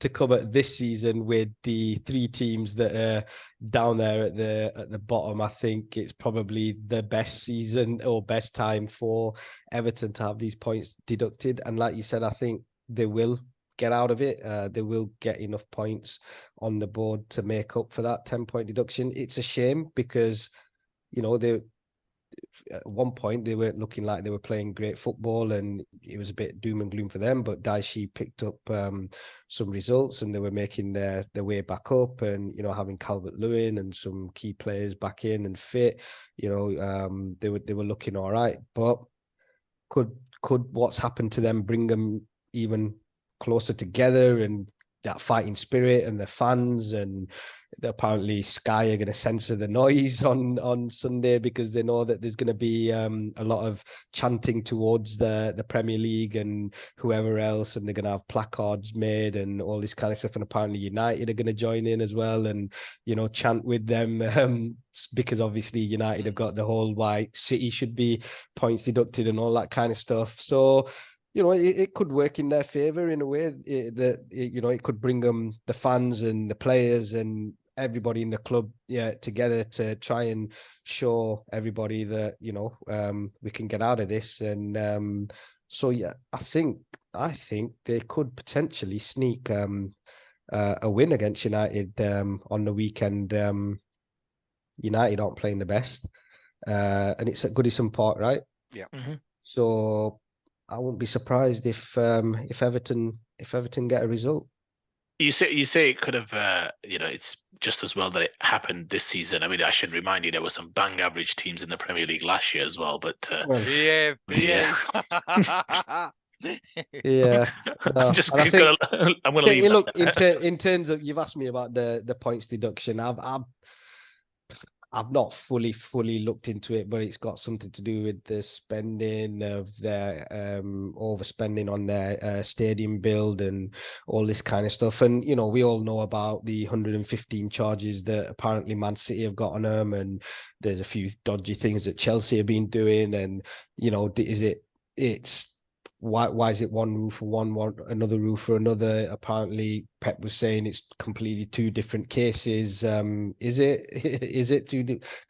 to come at this season with the 3 teams that are down there at the bottom, I think it's probably the best season or best time for Everton to have these points deducted. And like you said, I think they will get out of it. They will get enough points on the board to make up for that 10-point deduction. It's a shame because, you know, at one point they weren't looking like they were playing great football, and it was a bit doom and gloom for them. But Dyche picked up some results, and they were making their way back up. And you know, having Calvert-Lewin and some key players back in and fit, you know, they were looking all right. But could what's happened to them bring them even closer together, and that fighting spirit and the fans? And apparently Sky are going to censor the noise on Sunday because they know that there's going to be a lot of chanting towards the Premier League and whoever else, and they're going to have placards made and all this kind of stuff. And apparently United are going to join in as well and, you know, chant with them because obviously United have got the whole why City should be points deducted and all that kind of stuff. So, you know, it could work in their favour in a way that, you know, it could bring them, the fans and the players and everybody in the club together to try and show everybody that, you know, we can get out of this. And so, yeah, I think they could potentially sneak a win against United on the weekend. United aren't playing the best, and it's at Goodison Park, right? Yeah. So I wouldn't be surprised if Everton get a result. You say it could have, it's just as well that it happened this season. I mean, I should remind you there were some bang average teams in the Premier League last year as well. But yeah. Yeah, no. I'm just and I think, I'm going to leave. Look, in terms of, you've asked me about the points deduction. I've not fully looked into it, but it's got something to do with the spending of their overspending on their stadium build and all this kind of stuff. And we all know about the 115 charges that apparently Man City have got on them, and there's a few dodgy things that Chelsea have been doing. And why is it one roof for one, another roof for another? Apparently, Pep was saying it's completely two different cases. Is it? Is it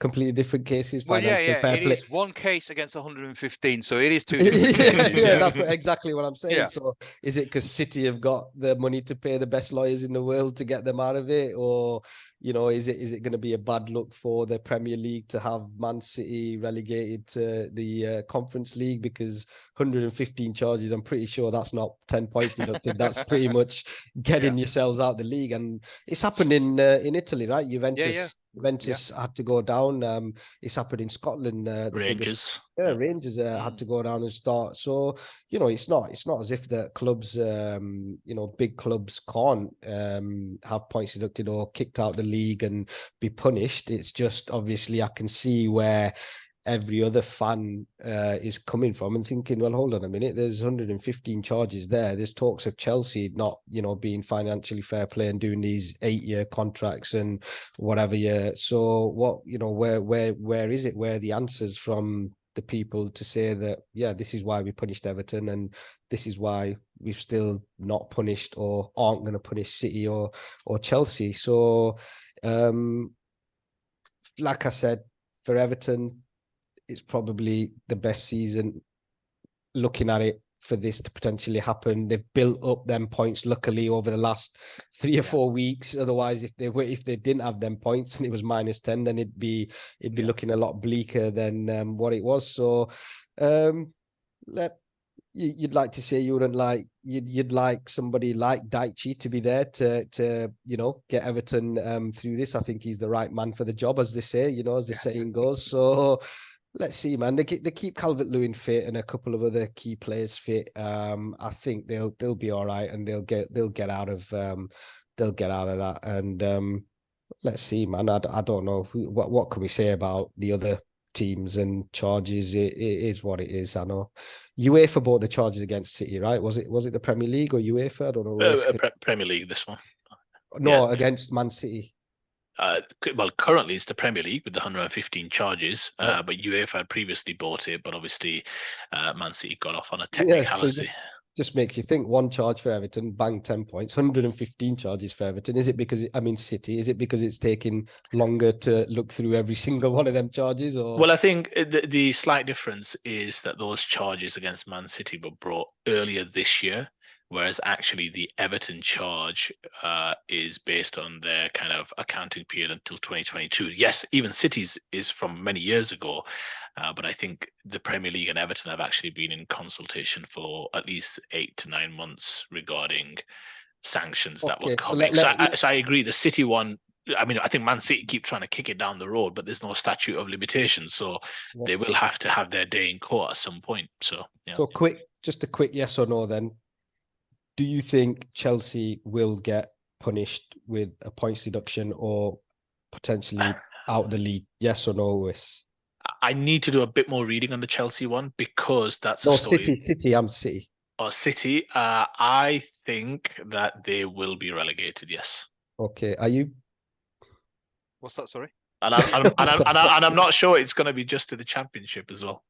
completely different cases? Well, yeah. It is one case against 115, so it is two different cases. Yeah, that's exactly what I'm saying. Yeah. So, is it because City have got the money to pay the best lawyers in the world to get them out of it, or is it going to be a bad look for the Premier League to have Man City relegated to the Conference League because 115 charges? I'm pretty sure that's not 10 points deducted. That's pretty much getting yourselves out the league. And it's happened in Italy, right? Juventus had to go down. It's happened in Scotland. Rangers. Rangers had to go down and start. So it's not as if the clubs, big clubs can't have points deducted or kicked out the league and be punished. It's just, obviously, I can see where every other fan is coming from and thinking, well, hold on a minute, there's 115 charges there. There's talks of Chelsea not, being financially fair play and doing these 8-year contracts and whatever year. So what, where is it? Where are the answers from the people to say that, yeah, this is why we punished Everton and this is why we've still not punished or aren't going to punish City or Chelsea. So, like I said, for Everton, it's probably the best season looking at it for this to potentially happen. They've built up them points, luckily, over the last 3 or 4 weeks. Otherwise, if they didn't have them points and it was -10, then it'd be looking a lot bleaker than what it was. So you'd like to say you'd like somebody like Daichi to be there to get Everton through this. I think he's the right man for the job, as they say, as the saying goes. So let's see, man. They keep Calvert-Lewin fit and a couple of other key players fit. I think they'll be all right, and they'll get out of that. And let's see, man. I don't know what can we say about the other teams and charges. It is what it is. I know UEFA bought the charges against City, right? Was it the Premier League or UEFA? I don't know. Premier League, this one. No, against Man City. Well, currently it's the Premier League with the 115 charges, but UEFA had previously bought it, but obviously Man City got off on a technicality. So just makes you think, one charge for Everton, bang, 10 points, 115 charges for Everton. Is it because, City, is it because it's taking longer to look through every single one of them charges? Or? Well, I think the slight difference is that those charges against Man City were brought earlier this year, whereas actually the Everton charge is based on their kind of accounting period until 2022. Yes, even City's is from many years ago, but I think the Premier League and Everton have actually been in consultation for at least 8 to 9 months regarding sanctions that were coming. So I agree, the City one, I mean, I think Man City keep trying to kick it down the road, but there's no statute of limitations, so they will have to have their day in court at some point. So, just a quick yes or no then. Do you think Chelsea will get punished with a points deduction or potentially out of the league? Yes or no, Wes? I need to do a bit more reading on the Chelsea one because that's a story. City. I'm City. Or City. I think that they will be relegated. Yes. Okay. Are you? What's that? Sorry. And I'm not sure it's going to be just to the Championship as well.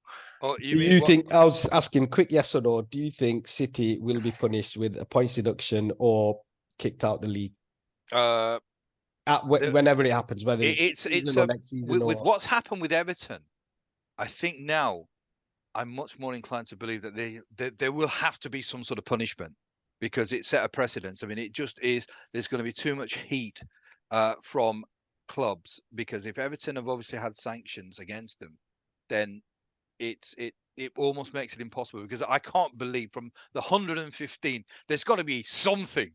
Oh, you think? I was asking, quick yes or no. Do you think City will be punished with a points deduction or kicked out the league? Whenever it happens, whether it's next season with what's happened with Everton, I think now I'm much more inclined to believe that there will have to be some sort of punishment because it set a precedence. I mean, it just is. There's going to be too much heat from clubs, because if Everton have obviously had sanctions against them, then it almost makes it impossible, because I can't believe from the 115 there's got to be something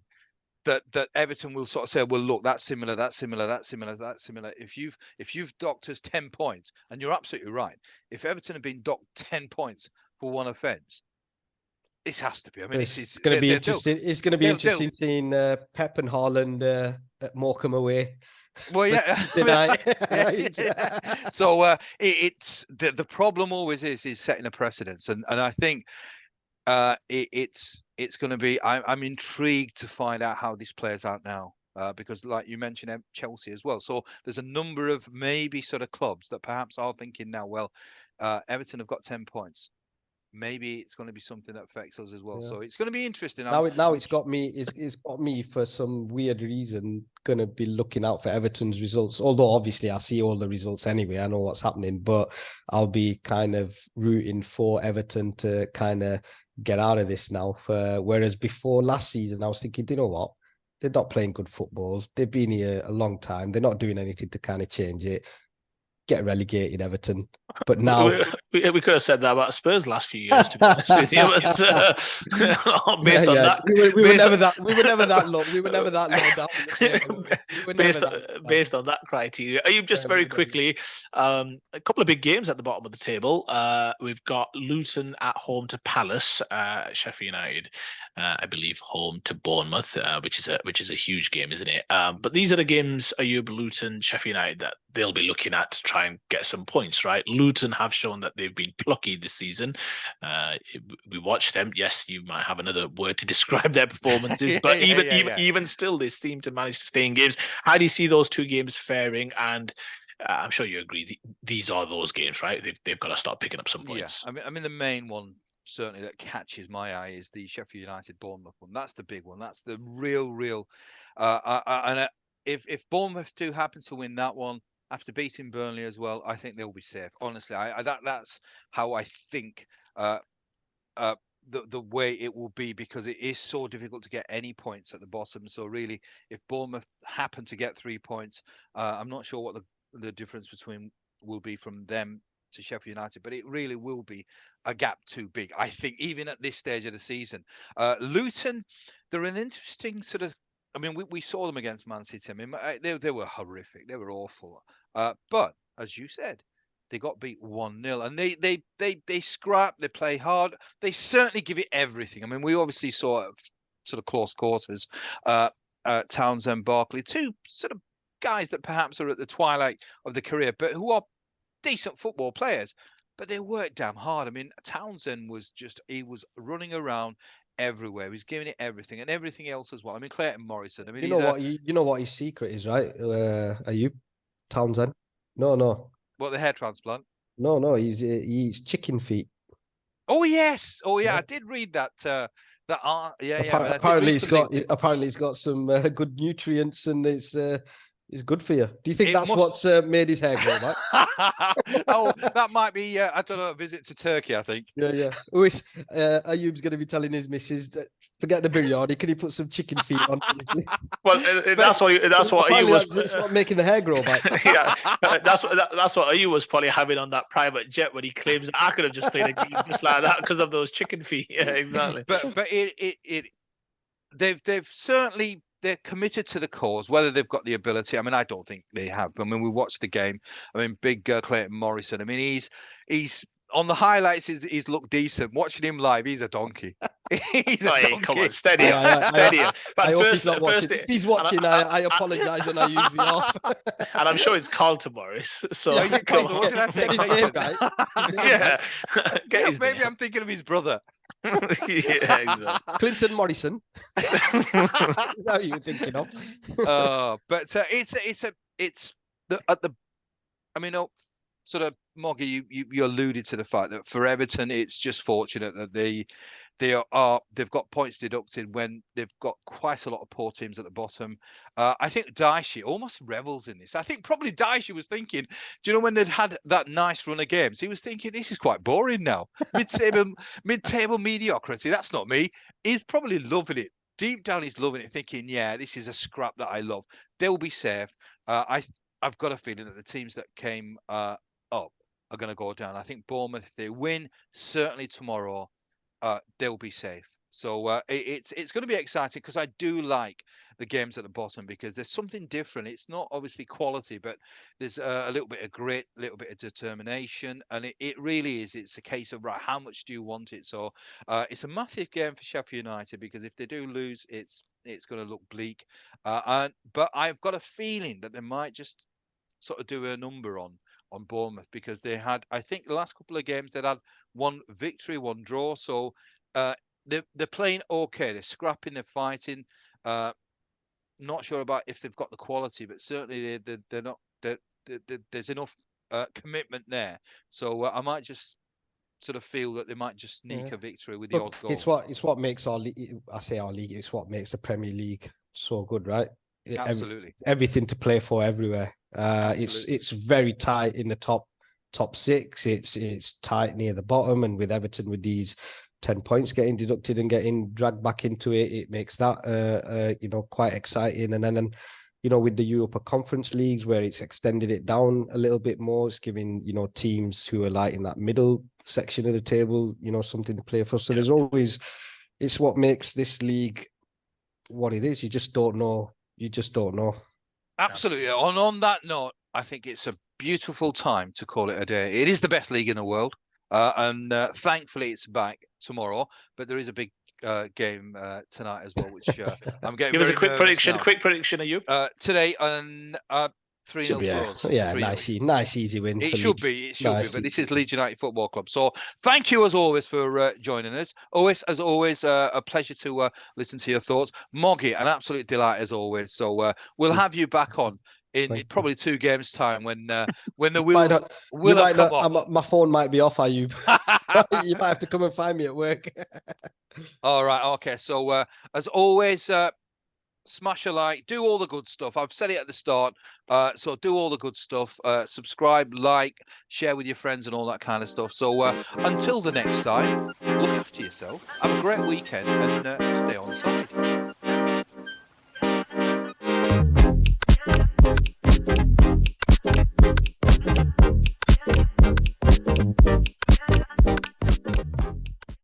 that Everton will sort of say, well, look, that's similar, that's similar, that's similar, that's similar. If you've docked us 10 points, and you're absolutely right, if Everton have been docked 10 points for one offence, this has to be. I mean, it's going to be interesting. It's going to be interesting seeing Pep and Haaland at Morecambe away. Well, yeah. So it's the problem always is setting a precedence, and I think it's going to be. I'm intrigued to find out how this plays out now, because like you mentioned, Chelsea as well. So there's a number of maybe sort of clubs that perhaps are thinking now, well, Everton have got 10 points. Maybe it's going to be something that affects us as well. Yeah. So it's going to be interesting. Now it's got me. It's got me for some weird reason going to be looking out for Everton's results. Although obviously I see all the results anyway. I know what's happening, but I'll be kind of rooting for Everton to kind of get out of this now. Whereas before last season, I was thinking, you know what? They're not playing good football. They've been here a long time. They're not doing anything to kind of change it. Get relegated, Everton. But now we could have said that about Spurs last few years, to be honest with you. But, based on that, we were never that low. We were never that low down. Based on that criteria. Are you just very quickly? A couple of big games at the bottom of the table. We've got Luton at home to Palace, Sheffield United, I believe, home to Bournemouth, which is a huge game, isn't it? But these are the games, Ayub, Luton, Sheffield United, that they'll be looking at to try and get some points, right? Luton have shown that they've been plucky this season. We watched them. Yes, you might have another word to describe their performances, but even still, they seem to manage to stay in games. How do you see those two games faring? And I'm sure you agree, these are those games, right? They've got to start picking up some points. Yeah, I mean, the main one certainly that catches my eye is the Sheffield United Bournemouth one. That's the big one. That's the real. And if Bournemouth do happen to win that one, after beating Burnley as well, I think they'll be safe. Honestly, that's how I think the way it will be, because it is so difficult to get any points at the bottom. So really, if Bournemouth happen to get 3 points, I'm not sure what the difference between will be from them to Sheffield United, but it really will be a gap too big, I think, even at this stage of the season. Luton, they're an interesting sort of. I mean, we saw them against Man City. I mean, they were horrific. They were awful. But as you said, they got beat 1-0, and they scrap. They play hard. They certainly give it everything. I mean, we obviously saw sort of close quarters. Townsend, Barkley, two sort of guys that perhaps are at the twilight of the career, but who are decent football players. But they worked damn hard. I mean, Townsend was running around everywhere. He was giving it everything, and everything else as well. I mean, Clayton Morrison. I mean, you know what his secret is, right? Are you Townsend? No. What, the hair transplant? No. He eats chicken feet. Oh yes. Oh yeah. I did read that. Apparently, he's got some good nutrients, and it's good for you. Do you think that's what's made his hair grow back? Oh, that might be, I don't know, a visit to Turkey, I think. Yeah. Ayub's going to be telling his missus, forget the biryani, can you put some chicken feet on? Well, that's what Ayub was... That's what making the hair grow back. Yeah, that's what Ayub was probably having on that private jet when he claims I could have just played a game just like that because of those chicken feet. Yeah, exactly. But they've certainly... They're committed to the cause, whether they've got the ability. I mean, I don't think they have. I mean, we watched the game. I mean, big Clayton Morrison. I mean, he's on the highlights. He's looked decent. Watching him live, he's a donkey. He's a donkey. Come on, steady him. I hope he's not watching. If he's watching, I apologise and I use me off. And I'm sure it's Carlton Morris. So come on. What did I say? Yeah. Maybe I'm thinking of his brother. Yeah, exactly. Clinton Morrison. What you were thinking of? But it's I mean, sort of, Moggy, you alluded to the fact that for Everton, it's just fortunate that they've got points deducted when they've got quite a lot of poor teams at the bottom. I think Dyche almost revels in this. I think probably Dyche was thinking, do you know, when they'd had that nice run of games, he was thinking, this is quite boring now. Mid-table mediocrity. That's not me. He's probably loving it. Deep down, he's loving it, thinking, yeah, this is a scrap that I love. They'll be safe. I've got a feeling that the teams that came up are going to go down. I think Bournemouth, if they win, certainly tomorrow, they'll be safe. So it's going to be exciting because I do like the games at the bottom because there's something different. It's not obviously quality, but there's a little bit of grit, a little bit of determination, and it really is. It's a case of right, how much do you want it? So it's a massive game for Sheffield United because if they do lose, it's going to look bleak. But I've got a feeling that they might just sort of do a number on Bournemouth because they had, I think, the last couple of games they'd had one victory, one draw. So they're playing okay. They're scrapping, they're fighting. Not sure about if they've got the quality, but certainly they're not. There's enough commitment there. So I might just sort of feel that they might just sneak a victory with the odd goal. It's what makes our league. I say our league. It's what makes the Premier League so good, right? Absolutely. Everything to play for everywhere. It's very tight in the top six. It's tight near the bottom, and with Everton with these 10 points getting deducted and getting dragged back into it, it makes that quite exciting. And then with the Europa Conference leagues where it's extended it down a little bit more, it's giving teams who are like in that middle section of the table something to play for. So there's always, it's what makes this league what it is. You just don't know. Absolutely. On that note, I think it's a beautiful time to call it a day. It is the best league in the world. And thankfully it's back tomorrow, but there is a big game tonight as well, which I'm getting. Give us a quick prediction. Now. Quick prediction, are you? Today on 3-0 Spurs. Yeah, nice easy win. It should be. But this is Leeds United Football Club. So thank you as always for joining us. As always, a pleasure to listen to your thoughts. Moggy, an absolute delight as always. So we'll have you back on in probably 2 games time when the wheels will have come off. My phone might be off, Ayub. You might have to come and find me at work. All right. Okay. So as always, smash a like, do all the good stuff. I've said it at the start. So do all the good stuff. Subscribe, like, share with your friends and all that kind of stuff. So until the next time, look after yourself. Have a great weekend and stay on side.